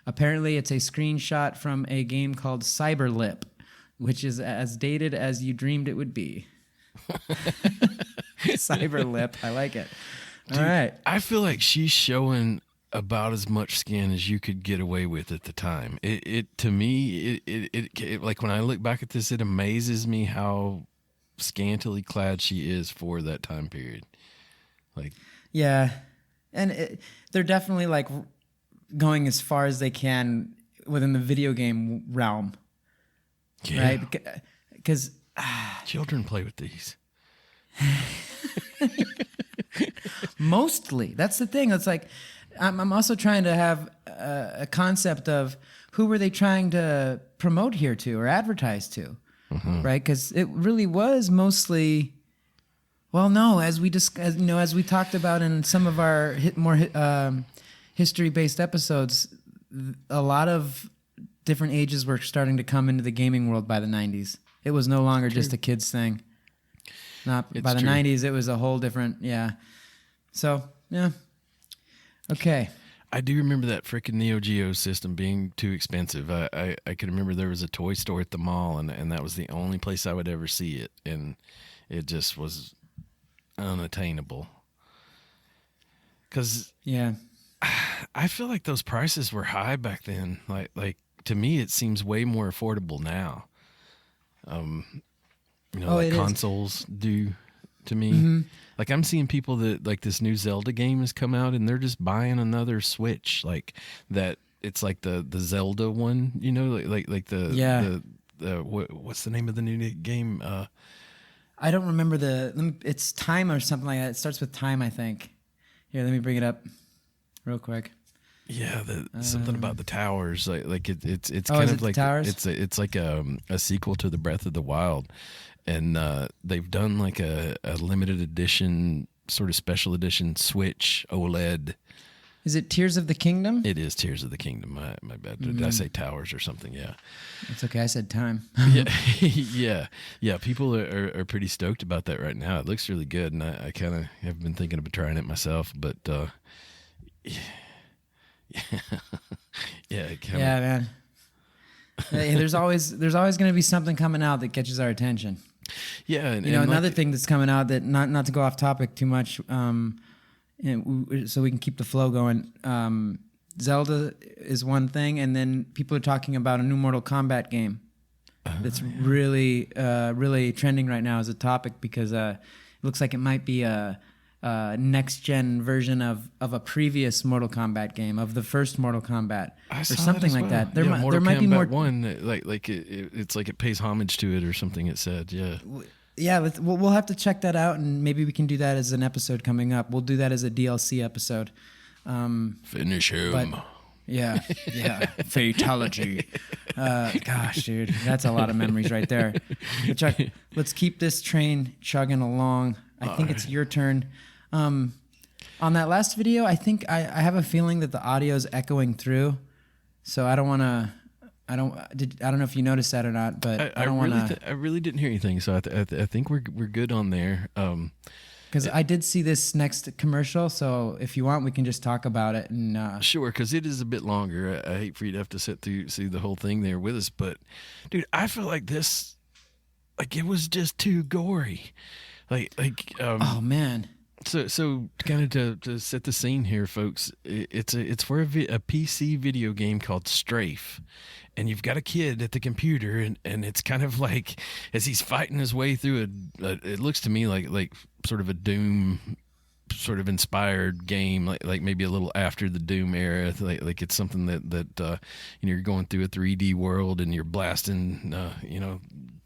Apparently, it's a screenshot from a game called Cyberlip, which is as dated as you dreamed it would be. Cyberlip, I like it. Dude, all right. I feel like she's showing about as much skin as you could get away with at the time. It to me, it like when I look back at this, it amazes me how scantily clad she is for that time period. Like, yeah, and they're definitely like going as far as they can within the video game realm, right? Because children play with these. Mostly, that's the thing. It's like I'm also trying to have a concept of who were they trying to promote here to or advertise to, right? Because it really was mostly. Well, no, as we talked about in some of our more history-based episodes, a lot of different ages were starting to come into the gaming world by the 90s. It was no longer just a kids thing. By the 90s, it was a whole different, yeah. So, yeah. Okay. I do remember that freaking Neo Geo system being too expensive. I can remember there was a toy store at the mall, and that was the only place I would ever see it, and it just was unattainable. Because I feel like those prices were high back then. Like to me, it seems way more affordable now. Like consoles do to me. Mm-hmm. Like I'm seeing people that like this new Zelda game has come out and they're just buying another Switch like that. It's like the Zelda one, like the what's the name of the new game? I don't remember it's Time or something like that. It starts with Time, I think. Here, let me bring it up real quick. Yeah, something about the towers, like it's kind of like towers? It's like a sequel to the Breath of the Wild, and they've done like a limited edition, sort of special edition Switch OLED. Is it Tears of the Kingdom? It is Tears of the Kingdom. My bad. Did I say towers or something? Yeah, it's okay. I said Time. yeah. People are pretty stoked about that right now. It looks really good, and I kind of have been thinking about trying it myself, but. Yeah, man. Hey, there's always going to be something coming out that catches our attention. Yeah, and another thing that's coming out that not to go off topic too much, so we can keep the flow going. Zelda is one thing, and then people are talking about a new Mortal Kombat game that's really trending right now as a topic because it looks like it might be a next gen version of a previous Mortal Kombat game, of the first Mortal Kombat, or something like that. There might be more. One it's like it pays homage to it or something. It said, we'll have to check that out, and maybe we can do that as an episode coming up. We'll do that as a DLC episode. Finish him. Yeah, fatality. Gosh, dude, that's a lot of memories right there. But Chuck, let's keep this train chugging along. I think it's your turn. On that last video, I think I have a feeling that the audio is echoing through, so I don't want to. I don't know if you noticed that or not, but I don't want to. I really didn't hear anything, so I think we're good on there. Because I did see this next commercial, so if you want, we can just talk about it. And sure, because it is a bit longer. I hate for you to have to sit through see the whole thing there with us, but dude, I feel like this, like it was just too gory. Oh man. So kind of to set the scene here, folks, it's for a PC video game called Strafe, and you've got a kid at the computer, and it's kind of like as he's fighting his way through it looks to me like sort of a Doom sort of inspired game, like maybe a little after the Doom era, like it's something that you're going through a 3D world and you're blasting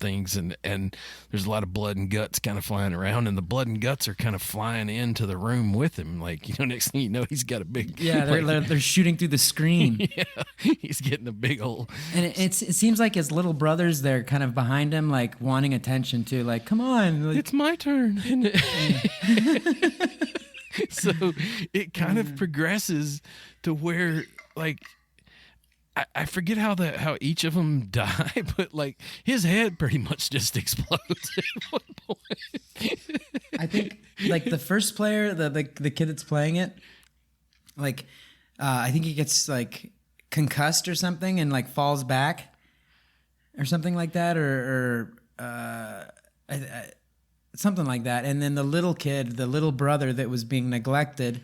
things, and there's a lot of blood and guts kind of flying around, and the blood and guts are kind of flying into the room with him. Like, next thing you know, he's got a big they're shooting through the screen. Yeah, he's getting a big hole. And it seems like his little brothers, they're kind of behind him, like wanting attention too. Like, come on, it's my turn. So it kind of progresses to where, like, I forget how each of them die, but like his head pretty much just explodes at one point. I think like the first player, the kid that's playing it, like I think he gets like concussed or something and like falls back or something like that, or something like that. And then the little kid, the little brother that was being neglected,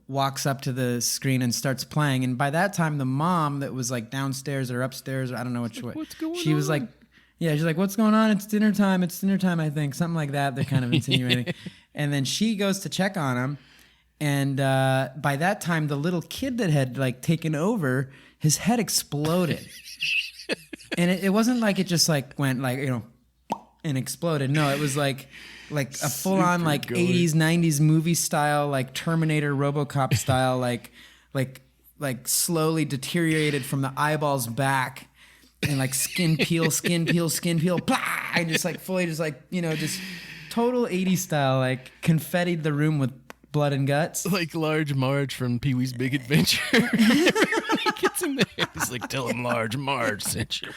walks up to the screen and starts playing. And by that time, the mom that was like downstairs or upstairs, or I don't know which way, she was like, she's like, what's going on? It's dinner time, I think. Something like that. They're kind of insinuating. And then she goes to check on him. And by that time, the little kid that had like taken over, his head exploded. And it wasn't like it just like went like, and exploded. No, it was like a full-on like gory 80s 90s movie style, like Terminator RoboCop style, like slowly deteriorated from the eyeballs back, and like skin peel blah, and just like fully just like just total 80s style, like confettied the room with blood and guts, like Large Marge from Pee-wee's Big Adventure. gets in there. He's like, tell him Large Marge sent you.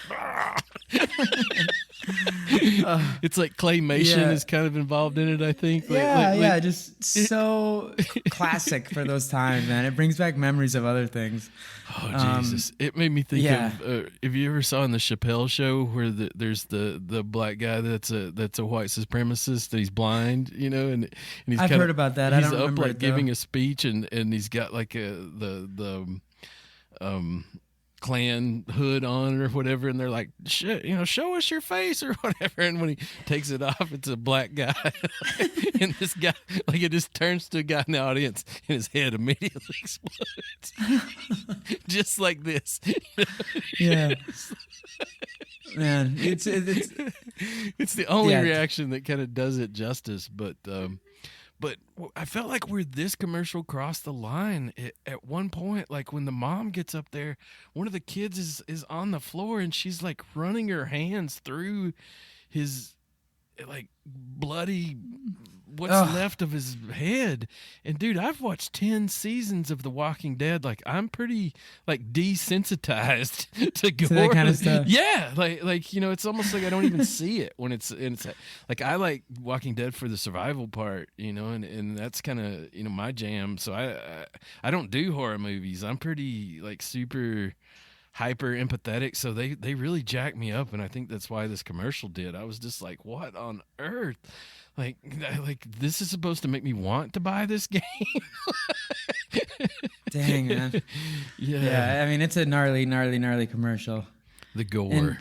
It's like claymation is kind of involved in it, I think. Just so classic for those times, man. It brings back memories of other things. Oh, Jesus. It made me think of, if you ever saw in the Chappelle show where there's the black guy that's a white supremacist, and he's blind, and he's I've heard about that. I don't remember like it, giving a speech, and he's got like the Klan hood on or whatever, and they're like, show us your face or whatever, and when he takes it off, it's a black guy. And this guy, like, it just turns to a guy in the audience and his head immediately explodes. Just like this. Yeah. Man, it's the only reaction that kind of does it justice, but I felt like where this commercial crossed the line at one point, like when the mom gets up there, one of the kids is on the floor and she's like running her hands through his like bloody what's left of his head. And dude, I've watched 10 seasons of The Walking Dead. Like, I'm pretty like desensitized to gore. that kind of stuff. Yeah, like it's almost like I don't even see it when it's like, I like Walking Dead for the survival part, and that's kind of my jam. So I don't do horror movies. I'm pretty like super hyper empathetic, so they really jacked me up, and I think that's why this commercial did. I was just like, what on earth? Like this is supposed to make me want to buy this game. Dang, man. Yeah, I mean, it's a gnarly commercial. The gore. And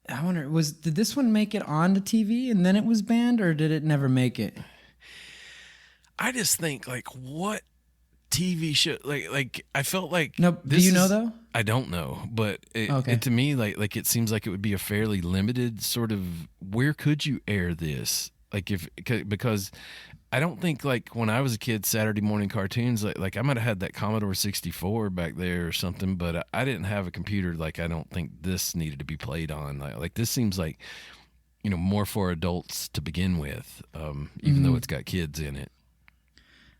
I wonder, did this one make it onto TV and then it was banned, or did it never make it? I just think, like, what TV show, like I felt like, no. Do you know though? I don't know, but it to me like it seems like it would be a fairly limited sort of, where could you air this? Like, because I don't think, like, when I was a kid, Saturday morning cartoons, like I might have had that Commodore 64 back there or something, but I didn't have a computer. Like, I don't think this needed to be played on. Like this seems like more for adults to begin with, even though it's got kids in it.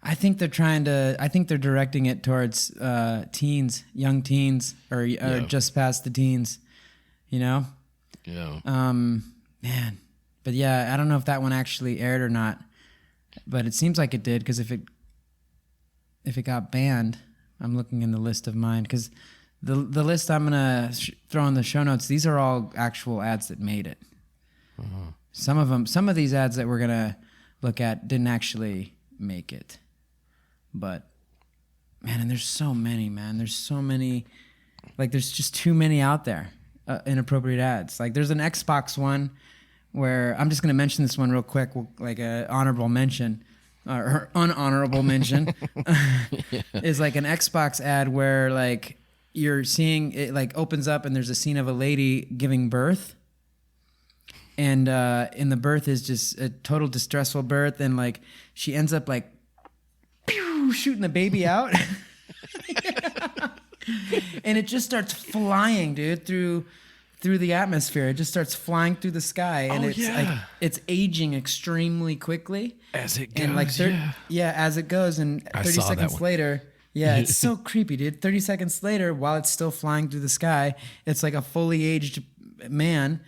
I think they're directing it towards teens, young teens, or just past the teens, Yeah. Man. But yeah, I don't know if that one actually aired or not, but it seems like it did, because if it got banned, I'm looking in the list of mine, because the list I'm gonna throw in the show notes, these are all actual ads that made it. Uh-huh. Some of these ads that we're gonna look at didn't actually make it. But man, and there's so many, man. There's so many, like, there's just too many out there, inappropriate ads. Like, there's an Xbox one where, I'm just going to mention this one real quick, like a honorable mention, or unhonorable mention, is like an Xbox ad where, like, you're seeing it, like, opens up and there's a scene of a lady giving birth. And in the birth is just a total distressful birth, and like she ends up like shooting the baby out. And it just starts flying, dude, through the atmosphere. It just starts flying through the sky, and like it's aging extremely quickly as it goes. And like as it goes, and 30 seconds later, it's so creepy, dude. 30 seconds later, while it's still flying through the sky, it's like a fully aged man,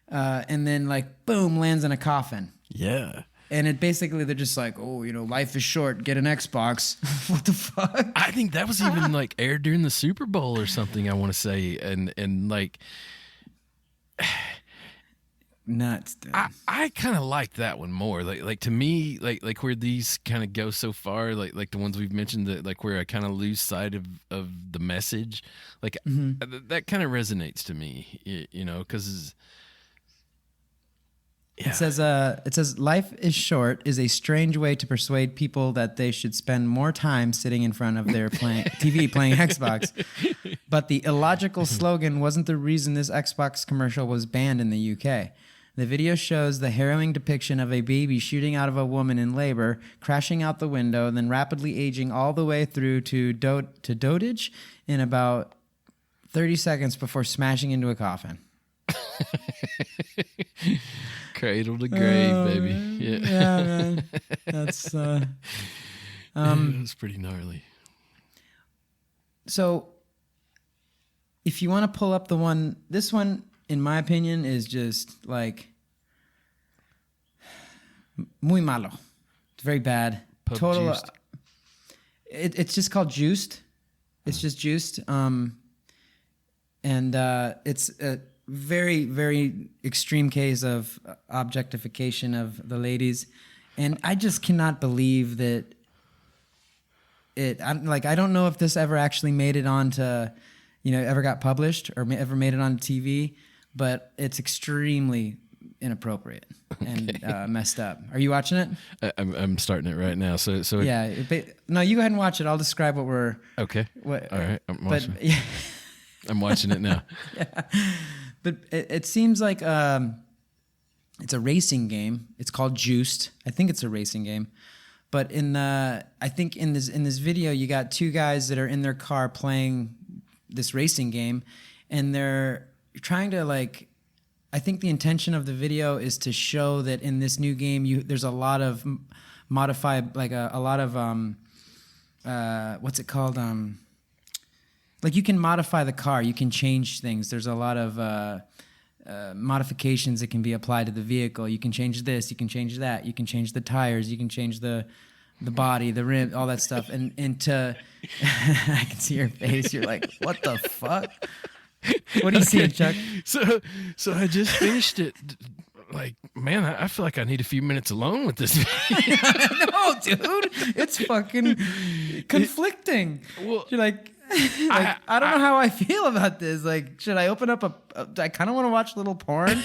and then like boom, lands in a coffin. Yeah. And it basically, they're just like, oh, life is short, get an Xbox. What the fuck? I think that was even like aired during the Super Bowl or something, I want to say. And like, nuts, dude. I kind of like that one more. Like to me, like where these kind of go so far, like the ones we've mentioned, that like where I kind of lose sight of the message, like that kind of resonates to me, because. Yeah. It says life is short is a strange way to persuade people that they should spend more time sitting in front of their TV playing Xbox. But the illogical slogan wasn't the reason this Xbox commercial was banned in the UK. The video shows the harrowing depiction of a baby shooting out of a woman in labor, crashing out the window, then rapidly aging all the way through to dotage in about 30 seconds before smashing into a coffin. Cradle to grave, baby. Yeah, man. That's it's pretty gnarly. So if you want to pull up this one, in my opinion, is just like muy malo. It's very bad. Total. It's just called Juiced. It's just Juiced. And it's a very, very extreme case of objectification of the ladies. And I just cannot believe that I don't know if this ever actually made it onto, ever got published or ever made it on TV, but it's extremely inappropriate and messed up. Are you watching it? I'm starting it right now. So yeah. No, you go ahead and watch it. I'll describe what we're. Okay. All right. I'm watching. But, yeah. I'm watching it now. Yeah. But it seems like it's a racing game. It's called Juiced. I think it's a racing game. But I think in this video, you got two guys that are in their car playing this racing game, and they're trying to I think the intention of the video is to show that in this new game, there's a lot of modified, a lot of what's it called? You can modify the car, you can change things. There's a lot of modifications that can be applied to the vehicle. You can change this, you can change that, you can change the tires, you can change the body, the rim, all that stuff. And to I can see your face. You're like, what the fuck? What do you see, Chuck? So I just finished it. Man, I feel like I need a few minutes alone with this. No, dude, it's fucking conflicting. Well, you're I don't know how I feel about this. Should I open up I kind of want to watch a little porn.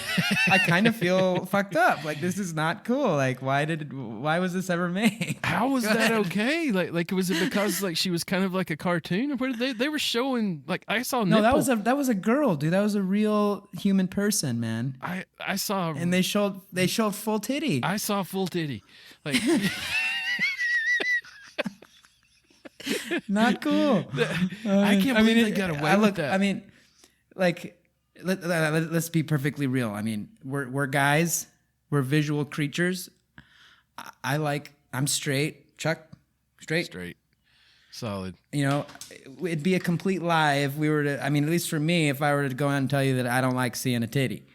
I kind of feel fucked up. This is not cool. Why was this ever made? How was that okay? Was it because she was kind of like a cartoon, or what did they were showing? I saw nipple. No, that was a girl, dude. That was a real human person, man. I saw, and they showed full titty. I saw full titty. Not cool. I can't believe they got away with that. I mean, let's be perfectly real. I mean, we're guys. We're visual creatures. I'm straight. Chuck, straight. Solid. It'd be a complete lie if we were to. I mean, at least for me, if I were to go out and tell you that I don't like seeing a titty.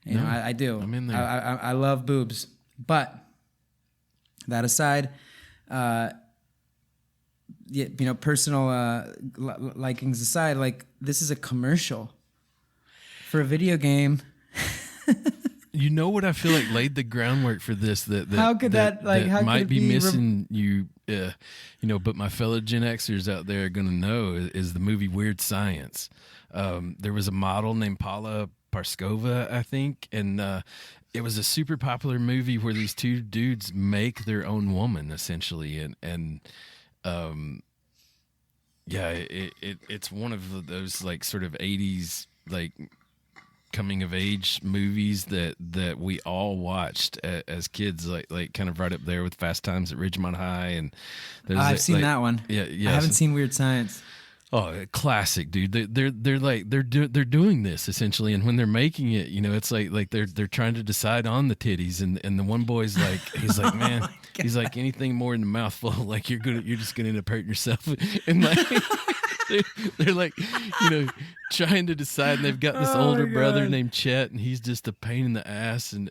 I do. I'm in there. I love boobs. But that aside, personal likings aside, this is a commercial for a video game. You know what I feel like laid the groundwork for this? That how could that how might could be missing you? But my fellow Gen Xers out there are gonna know is the movie Weird Science. There was a model named Paula Parskova, I think, and it was a super popular movie where these two dudes make their own woman essentially, and it's one of those sort of 80s coming of age movies that we all watched as kids, kind of right up there with Fast Times at Ridgemont High. And I've seen that one. Yeah. I haven't seen Weird Science. Oh, classic, dude. They're doing this essentially, and when they're making it, it's they're trying to decide on the titties, and the one boy's he's like, man, he's like, anything more in the mouthful, you're just gonna end up hurting yourself, and they're trying to decide, and they've got this older brother named Chet, and he's just a pain in the ass, and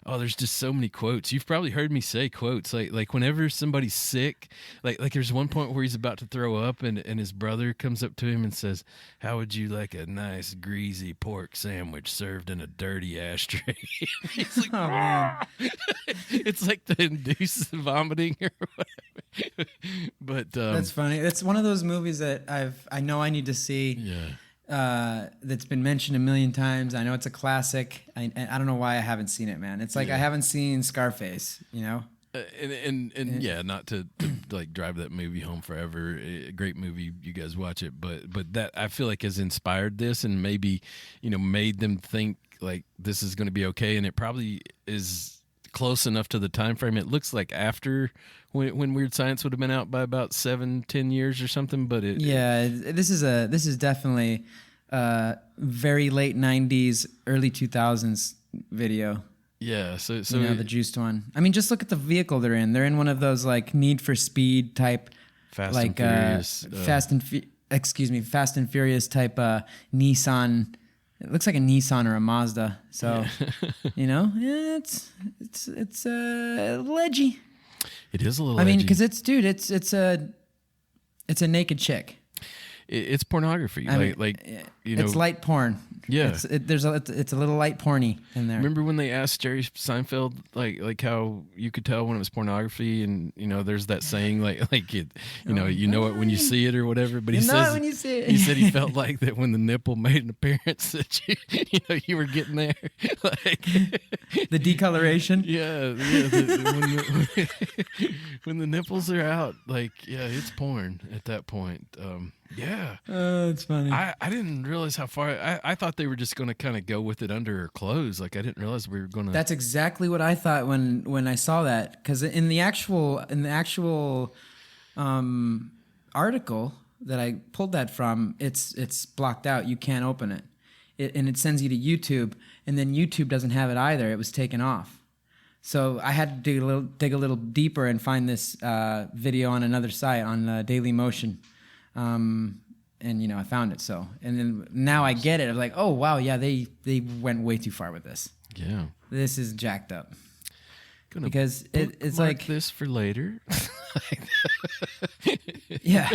there's just so many quotes. You've probably heard me say quotes like whenever somebody's sick, like there's one point where he's about to throw up, and his brother comes up to him and says, "How would you like a nice greasy pork sandwich served in a dirty ashtray?" He's like, "Oh man," it's like to induce vomiting or whatever. But that's funny. That's one of those movies that I know I need to see. Yeah. That's been mentioned a million times. I know it's a classic. I don't know why I haven't seen it, man. It's I haven't seen Scarface, and yeah, not to drive that movie home forever. A great movie, you guys watch it, but that I feel like has inspired this, and maybe made them think this is going to be okay, and it probably is close enough to the time frame. It looks like after when Weird Science would have been out by about 7-10 years or something, but this is definitely very late 90s, early 2000s video. Yeah, so the Juiced one. I mean, just look at the vehicle they're in. They're in one of those Need for Speed type Fast like and Furious. Fast and Furious type Nissan. It looks like a Nissan or a Mazda. So, it's ledgy. It is a little. I mean, edgy. because it's a naked chick. It's pornography. It's light porn. Yeah. It's a little light porny in there. Remember when they asked Jerry Seinfeld like how you could tell when it was pornography, and there's that saying you know it when you see it or whatever. But he says when you see it. He said he felt like that when the nipple made an appearance that you were getting there, like the decoloration. Yeah. When the nipples are out, it's porn at that point. Yeah. Oh, it's funny. I didn't realize how far. I thought they were just going to kind of go with it under her clothes. Like I didn't realize we were going to. That's exactly what I thought when I saw that. Because in the actual article that I pulled that from, it's blocked out. You can't open it. And it sends you to YouTube, and then YouTube doesn't have it either. It was taken off. So I had to dig a little deeper and find this video on another site on Daily Motion. And I found it. So, and then now I get it. I'm like, oh wow, yeah, they went way too far with this. Yeah, this is jacked up. Because it's like this for later. Yeah.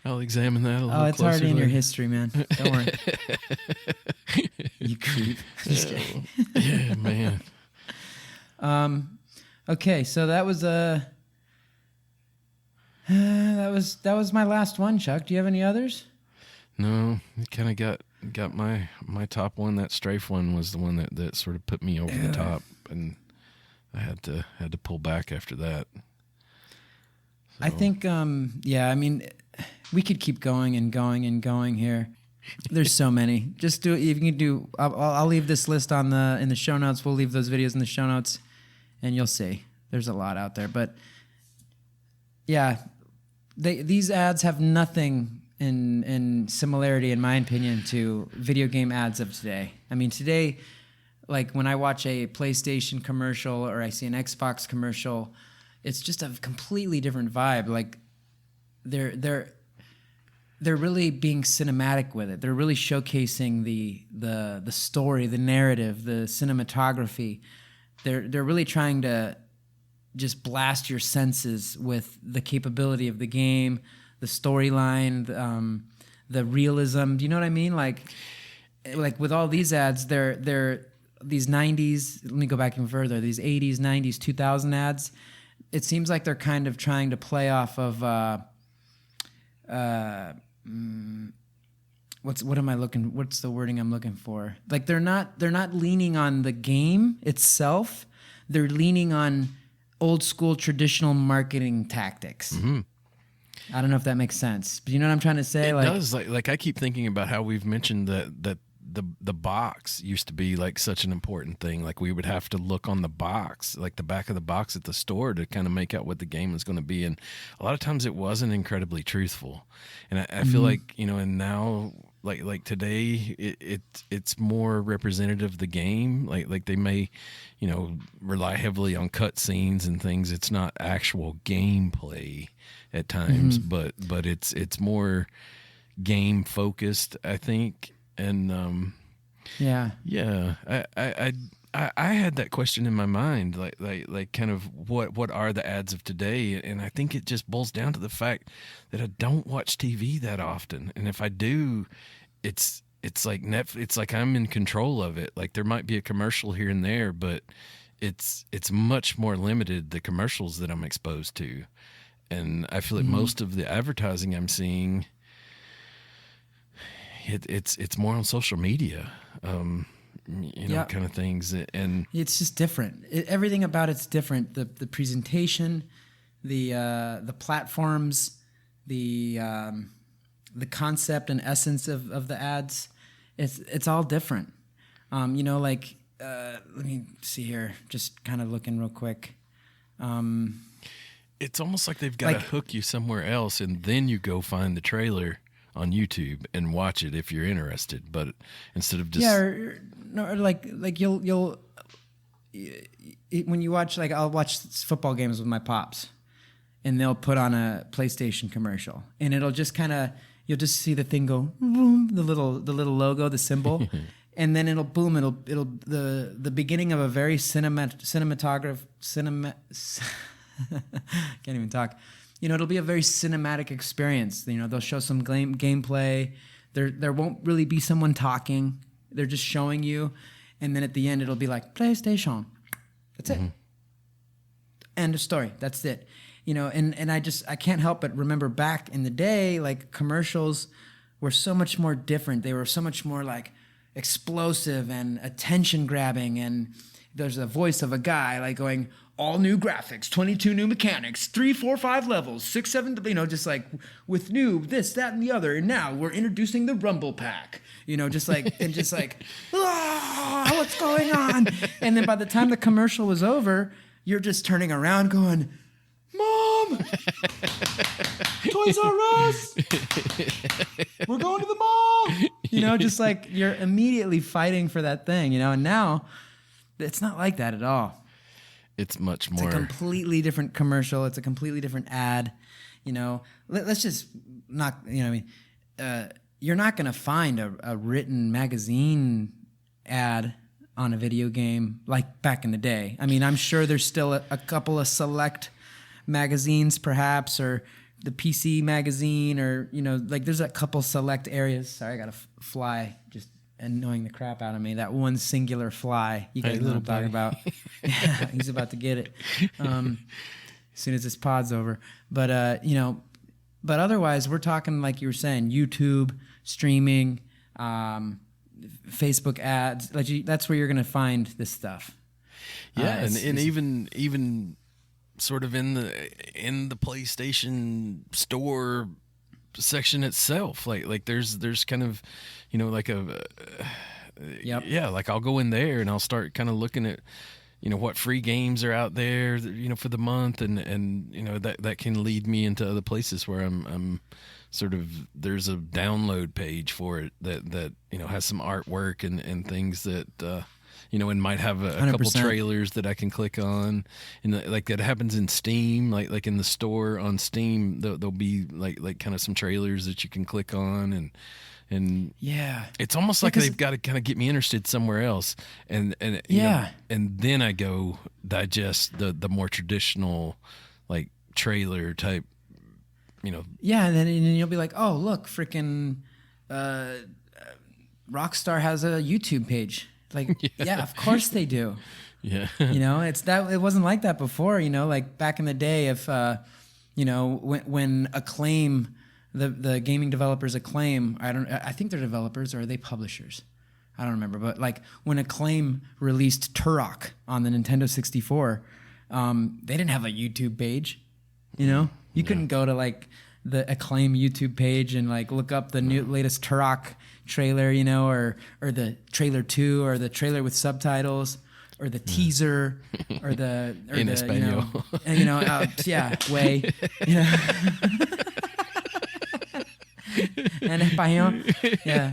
I'll examine that a little. Oh, it's closer already in later. your history, man. Don't worry. You creep. Just kidding. Yeah, man. Okay, so that was that was my last one, Chuck. Do you have any others? No, it kind of got my top one. That strafe one was the one that sort of put me over the top, and I had to pull back after that. So. I think, I mean, we could keep going and going and going here. There's so many. Just do it. If you can do, I'll leave this list in the show notes. We'll leave those videos in the show notes, and you'll see. There's a lot out there, but yeah, these ads have nothing in similarity, in my opinion, to video game ads of today. I mean, today, like when I watch a PlayStation commercial or I see an Xbox commercial, it's just a completely different vibe. Like they're really being cinematic with it. They're really showcasing the story, the narrative, the cinematography. They're really trying to just blast your senses with the capability of the game, the storyline, the realism. Do you know what I mean? Like with all these ads, they're these 90s. Let me go back even further. These 80s, 90s, 2000 ads. It seems like they're kind of trying to play off of what's the wording I'm looking for? Like they're not leaning on the game itself. They're leaning on old school traditional marketing tactics. Mm-hmm. I don't know if that makes sense, but you know what I'm trying to say? It does. Like I keep thinking about how we've mentioned that the box used to be like such an important thing. Like we would have to look on the box, like the back of the box at the store, to kind of make out what the game was going to be. And a lot of times it wasn't incredibly truthful. And I feel like, and now like today it's more representative of the game. Like they may, rely heavily on cut scenes and things. It's not actual gameplay at times, but it's more game focused, I think. And I had that question in my mind, like kind of what are the ads of today? And I think it just boils down to the fact that I don't watch TV that often, and if I do, it's like it's like I'm in control of it. Like there might be a commercial here and there, but it's much more limited, the commercials that I'm exposed to, and I feel like most of the advertising I'm seeing. It's more on social media, kind of things, and it's just different. Everything about it's different. The presentation, the platforms, the concept and essence of the ads. It's all different. Let me see here. Just kind of looking real quick. It's almost like they've got to hook you somewhere else, and then you go find the trailer on YouTube and watch it if you're interested, but instead of just or you'll when you watch, like I'll watch football games with my pops, and they'll put on a PlayStation commercial, and it'll just kind of, you'll just see the thing go boom, the little logo, the symbol, and then it'll boom, it'll the beginning of a very cinematograph can't even talk. You know, it'll be a very cinematic experience. You know, they'll show some gameplay. There won't really be someone talking. They're just showing you, and then at the end it'll be like PlayStation. That's it. End of story. That's it. You know, and I can't help but remember back in the day, like commercials were so much more different. They were so much more like explosive and attention grabbing, and there's a voice of a guy like going, all new graphics, 22 new mechanics, 3, 4, 5 levels, 6, 7, you know, just like with new this, that, and the other. And now we're introducing the Rumble Pack, you know, just like, and just like, what's going on? And then by the time the commercial was over, you're just turning around going, Mom, Toys R Us, we're going to the mall. You know, just like you're immediately fighting for that thing, you know, and now it's not like that at all. It's much more. It's a completely different commercial. It's a completely different ad. You know, let's just not, you know, I mean, you're not going to find a written magazine ad on a video game like back in the day. I mean, I'm sure there's still a couple of select magazines perhaps, or the PC magazine, or, you know, like there's a couple select areas. Sorry, I got a fly just annoying the crap out of me. That one singular fly. You guys know what I'm talking about. Yeah, he's about to get it as soon as this pod's over. But, you know, but otherwise we're talking, like you were saying, YouTube, streaming, Facebook ads. Like that's where you're going to find this stuff. Yeah, and even sort of in the PlayStation Store section itself, like there's kind of, you know, like yeah, like I'll go in there and I'll start kind of looking at, you know, what free games are out there, you know, for the month, and you know that can lead me into other places where I'm sort of, there's a download page for it that you know has some artwork and things that you know, and might have a couple trailers that I can click on, and like that happens in Steam, like in the store on Steam, there'll be like kind of some trailers that you can click on, and yeah, it's almost like they've got to kind of get me interested somewhere else, and you know, and then I go digest the more traditional like trailer type, you know. Yeah, and then you'll be like, oh look, freaking Rockstar has a YouTube page. Like, yeah, of course they do. Yeah. You know, it wasn't like that before, you know, like back in the day, if, you know, when Acclaim, the gaming developers Acclaim, I think they're developers, or are they publishers? I don't remember. But like when Acclaim released Turok on the Nintendo 64, they didn't have a YouTube page, you know? You couldn't go to like the Acclaim YouTube page and like look up the latest Turok trailer, you know, or the trailer 2, or the trailer with subtitles, or the teaser, or the in Espanol, you know, yeah, way, you know, en español, yeah,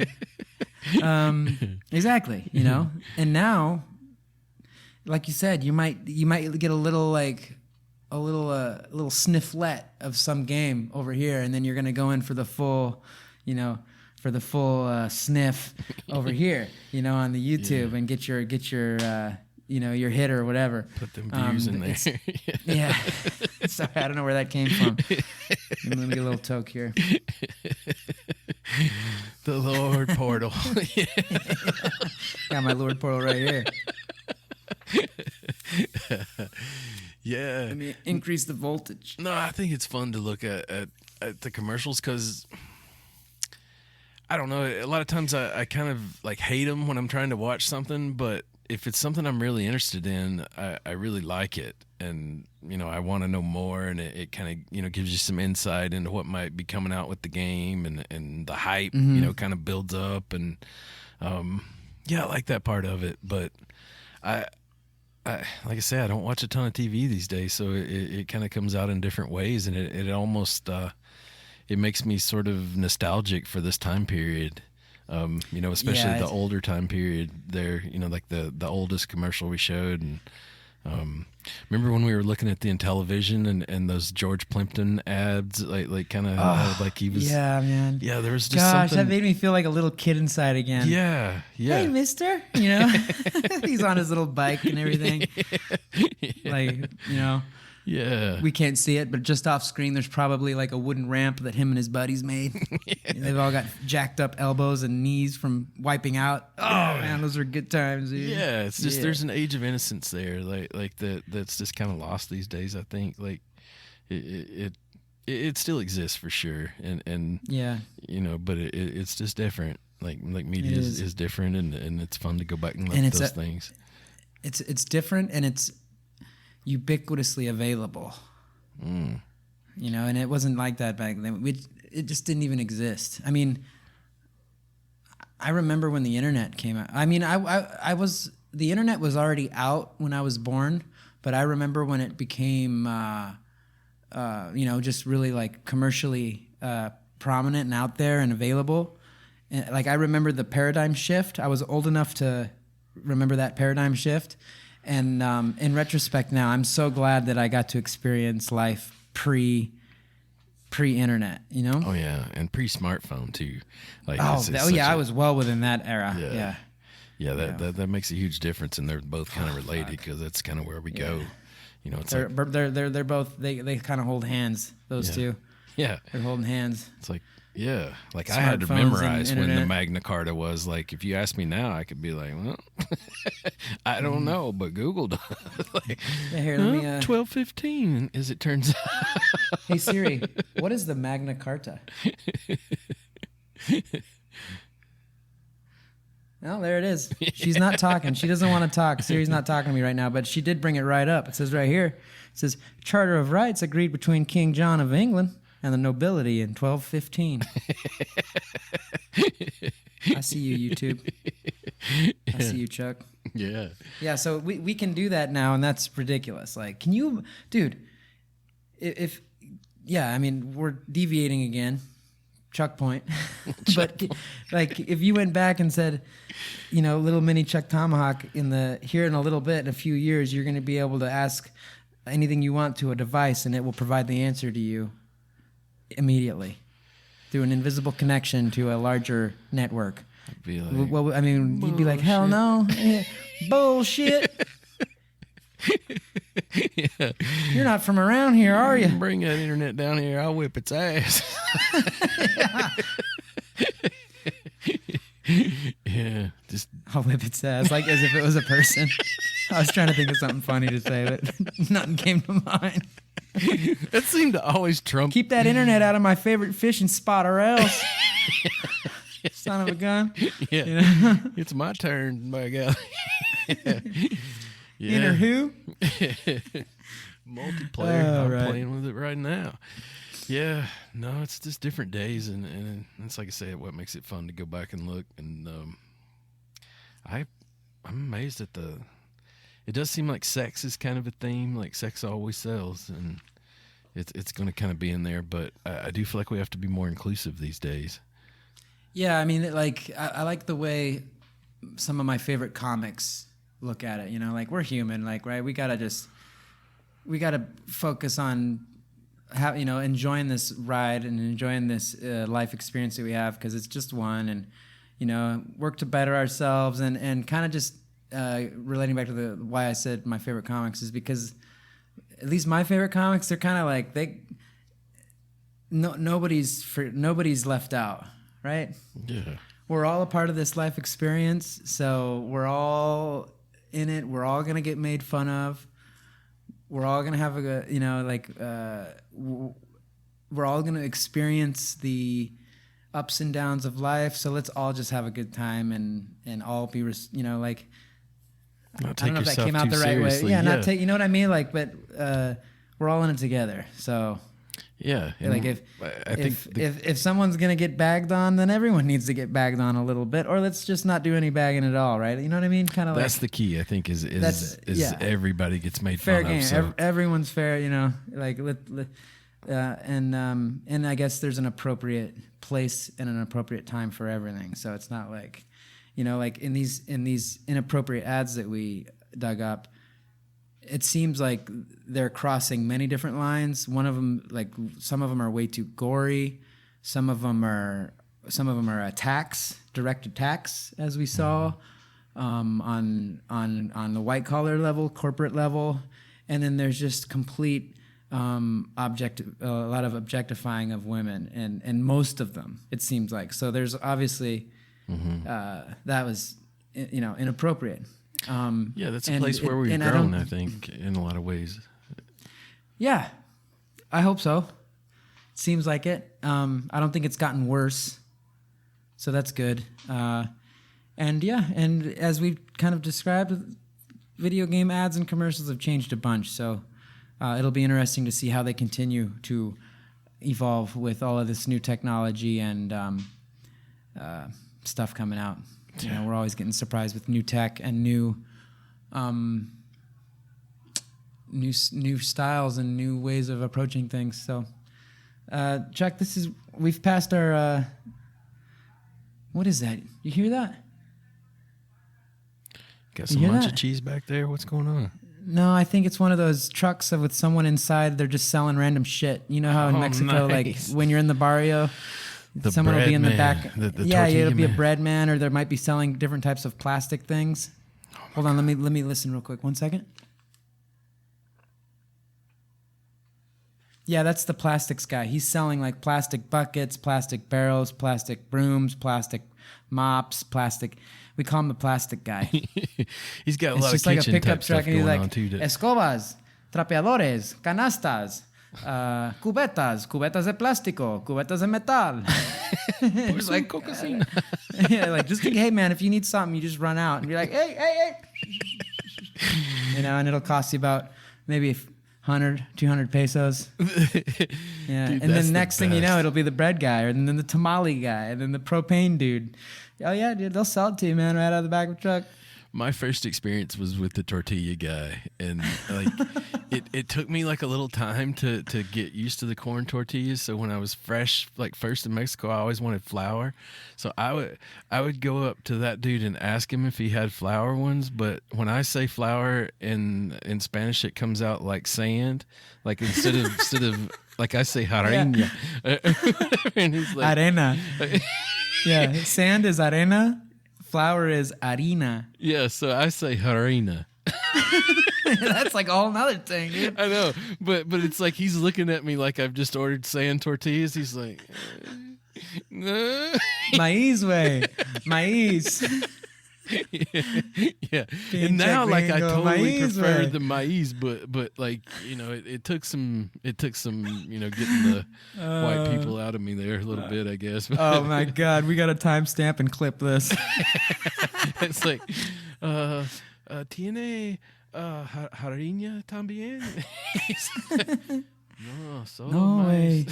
exactly, you know, and now, like you said, you might get a little snifflet of some game over here, and then you're gonna go in for the full, you know, sniff over here, you know, on the YouTube, and get your you know, your hit or whatever. Put them views in there. Yeah. Sorry, I don't know where that came from. Let me get a little toke here. The Lord Portal. Yeah. Got my Lord Portal right here. Yeah. Let me increase the voltage. No, I think it's fun to look at the commercials, because I don't know, a lot of times I kind of like hate them when I'm trying to watch something, but if it's something I'm really interested in, I really like it, and you know, I want to know more, and it kind of, you know, gives you some insight into what might be coming out with the game, and the hype, you know, kind of builds up, and yeah, I like that part of it. But I like I say, I don't watch a ton of TV these days, so it kind of comes out in different ways, and it almost it makes me sort of nostalgic for this time period. You know, especially the older time period there, you know, like the oldest commercial we showed, and Remember when we were looking at the Intellivision and those George Plimpton ads, like kind of like he was. Yeah, man. Yeah, there was just Gosh, something. that made me feel like a little kid inside again. Yeah. Hey, mister. He's on his little bike and everything. Like, Yeah. we can't see it, but just off screen, there's probably like a wooden ramp that him and his buddies made. They've all got jacked up elbows and knees from wiping out. Oh, man, those are good times, dude. Yeah, it's just there's an age of innocence there, like that's just kind of lost these days. I think like it still exists for sure, and yeah, but it's just different. Like media is different, and it's fun to go back and look at those things. It's different, and it's ubiquitously available. And it wasn't like that back then. It just didn't even exist. I mean, I remember when the internet came out. I mean, the internet was already out when I was born, but I remember when it became, just really like commercially prominent and out there and available. And like I remember the paradigm shift. I was old enough to remember that paradigm shift. And in retrospect now, I'm so glad that I got to experience life pre-internet, Oh, yeah, and pre-smartphone, too. Like, I was well within that era. Yeah, that makes a huge difference, and they're both kind of related because that's kind of where we go. It's they're both, they kind of hold hands, those two. Yeah. They're holding hands. It's like, yeah, like I had to memorize when the Magna Carta was. Like, if you ask me now, I could be like, well, I don't know, but Google does. Like, here, let me 1215, as it turns out. Hey Siri, what is the Magna Carta? Well, there it is. She's not talking. She doesn't want to talk. Siri's not talking to me right now, but she did bring it right up. It says right here, it says, Charter of Rights agreed between King John of England and the nobility in 1215. I see you, YouTube. I see you, Chuck. Yeah. Yeah, so we can do that now, and that's ridiculous. Like, can you, dude, I mean, we're deviating again, Chuck point. But, like, if you went back and said, little mini ChukTomahawk here in a little bit, in a few years, you're going to be able to ask anything you want to a device, and it will provide the answer to you immediately through an invisible connection to a larger network. I'd be like, you'd be like, hell no. Bullshit. Yeah. You're not from around here, are you? Bring that internet down here, I'll whip its ass. Yeah, just I'll whip its ass, like as if it was a person. I was trying to think of something funny to say, but nothing came to mind. That seemed to always trump. Keep that internet out of my favorite fishing spot, or else. Son of a gun. Yeah, it's my turn, my God. Yeah. Inner who? Multiplayer. I'm playing with it right now. Yeah, no, it's just different days, and it's like I say, what makes it fun to go back and look. And I'm amazed at it does seem like sex is kind of a theme, like sex always sells, and it's going to kind of be in there, but I do feel like we have to be more inclusive these days. Yeah, I mean, like, I like the way some of my favorite comics look at it, like, we're human, like, right? We gotta focus on how, enjoying this ride and enjoying this life experience that we have, because it's just one, and, work to better ourselves, and kind of just relating back to why I said my favorite comics is because at least my favorite comics, they're kind of like, nobody's left out, right? Yeah. We're all a part of this life experience, so we're all in it. We're all gonna get made fun of. We're all gonna have we're all gonna experience the ups and downs of life. So let's all just have a good time and all be, like. I don't know if that came out the right way. Yeah, not take. You know what I mean? Like, but we're all in it together. So. Yeah, like if someone's gonna get bagged on, then everyone needs to get bagged on a little bit, or let's just not do any bagging at all, right? You know what I mean? Kind of. That's the key, I think, is everybody gets made fair fun game. of. So. Everyone's fair, like and I guess there's an appropriate place and an appropriate time for everything. So it's not like, like in these inappropriate ads that we dug up. it seems like they're crossing many different lines. One of them, like some of them are way too gory. Some of them are attacks, direct attacks, as we saw on the white collar level, corporate level, and then there's just complete a lot of objectifying of women, and most of them, it seems like. So there's obviously that was inappropriate. Yeah, that's a place where we've grown, I think, in a lot of ways. Yeah, I hope so. Seems like it. I don't think it's gotten worse, so that's good. And as we kind of described, video game ads and commercials have changed a bunch. So it'll be interesting to see how they continue to evolve with all of this new technology and stuff coming out. We're always getting surprised with new tech and new styles and new ways of approaching things. So, Chuck, we've passed our. What is that? You hear that? Got some munch cheese back there. What's going on? No, I think it's one of those trucks with someone inside. They're just selling random shit. You know how in Mexico, nice. like when you're in the barrio. Someone will be in the back. It'll be a bread man, or there might be selling different types of plastic things. Hold on, let me listen real quick. 1 second. Yeah, that's the plastics guy. He's selling like plastic buckets, plastic barrels, plastic brooms, plastic mops, plastic. We call him the plastic guy. He's got a lot of just like a kitchen pickup type stuff truck, and he's going like on too. escobas, trapeadores, canastas. Cubetas de plástico, cubetas de metal. It's like hey man, if you need something, you just run out and be like, hey. And it'll cost you about maybe 100, 200 pesos. Yeah, dude, and then next thing you know, it'll be the bread guy, and then the tamale guy, and then the propane dude. Oh yeah, dude, they'll sell it to you, man, right out of the back of the truck. My first experience was with the tortilla guy, and like it took me like a little time to get used to the corn tortillas. So when I was first in Mexico, I always wanted flour. So I would go up to that dude and ask him if he had flour ones. But when I say flour in Spanish, it comes out like sand. Like instead of like I say harina. Yeah. And he's like, arena. Yeah, sand is arena. Flour is harina. Yeah, so I say harina. That's like a whole nother thing, dude. I know, but it's like he's looking at me like I've just ordered sand tortillas. He's like, no. Maize way. Maize. Yeah. And now like I totally prefer the maize, but like, it took some getting the white people out of me there a little bit, I guess. Oh my God, we got to timestamp and clip this. It's like tiene harina también. No, so no way.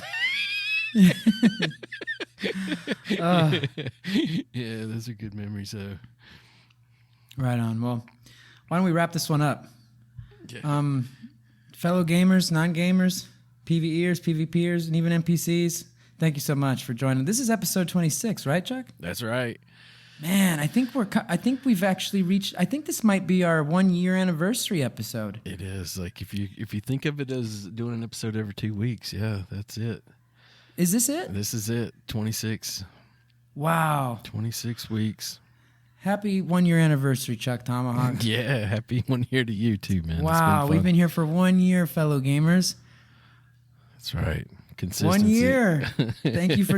Yeah, those are good memories though. Right on. Well, why don't we wrap this one up? Yeah. Fellow gamers, non-gamers, PvEers, PvPers, and even NPCs, thank you so much for joining. This is episode 26, right, Chuck? That's right. Man, I think we've actually reached. I think this might be our 1 year anniversary episode. It is. Like if you think of it as doing an episode every 2 weeks, yeah, that's it. Is this it? This is it. 26. Wow. 26 weeks.1 year anniversary, ChukTomahawk. Yeah, happy 1 year to you too, man. Wow, we've been here for 1 year, fellow gamers. That's right. Consistency. 1 year. Thank you for.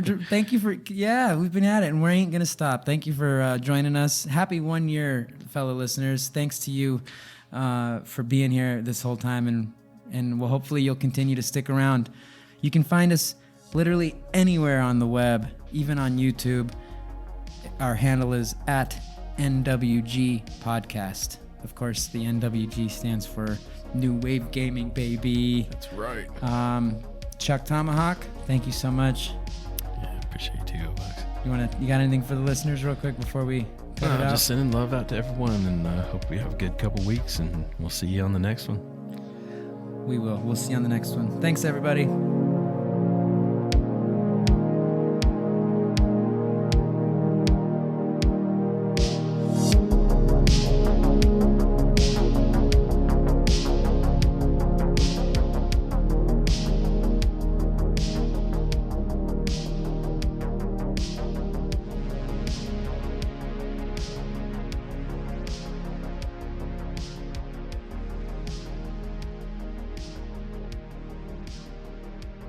Yeah, we've been at it, and we ain't gonna stop. Thank you for joining us. Happy 1 year, fellow listeners. Thanks to you for being here this whole time, and well, hopefully you'll continue to stick around. You can find us literally anywhere on the web, even on YouTube. Our handle is @NWG Podcast. Of course, the NWG stands for New Wave Gaming, baby. That's right. ChukTomahawk, thank you so much. Yeah, appreciate you too, Ovox. You got anything for the listeners real quick before we cut it out? Just sending love out to everyone, and hope we have a good couple weeks, and we'll see you on the next one. We will. We'll see you on the next one. Thanks, everybody.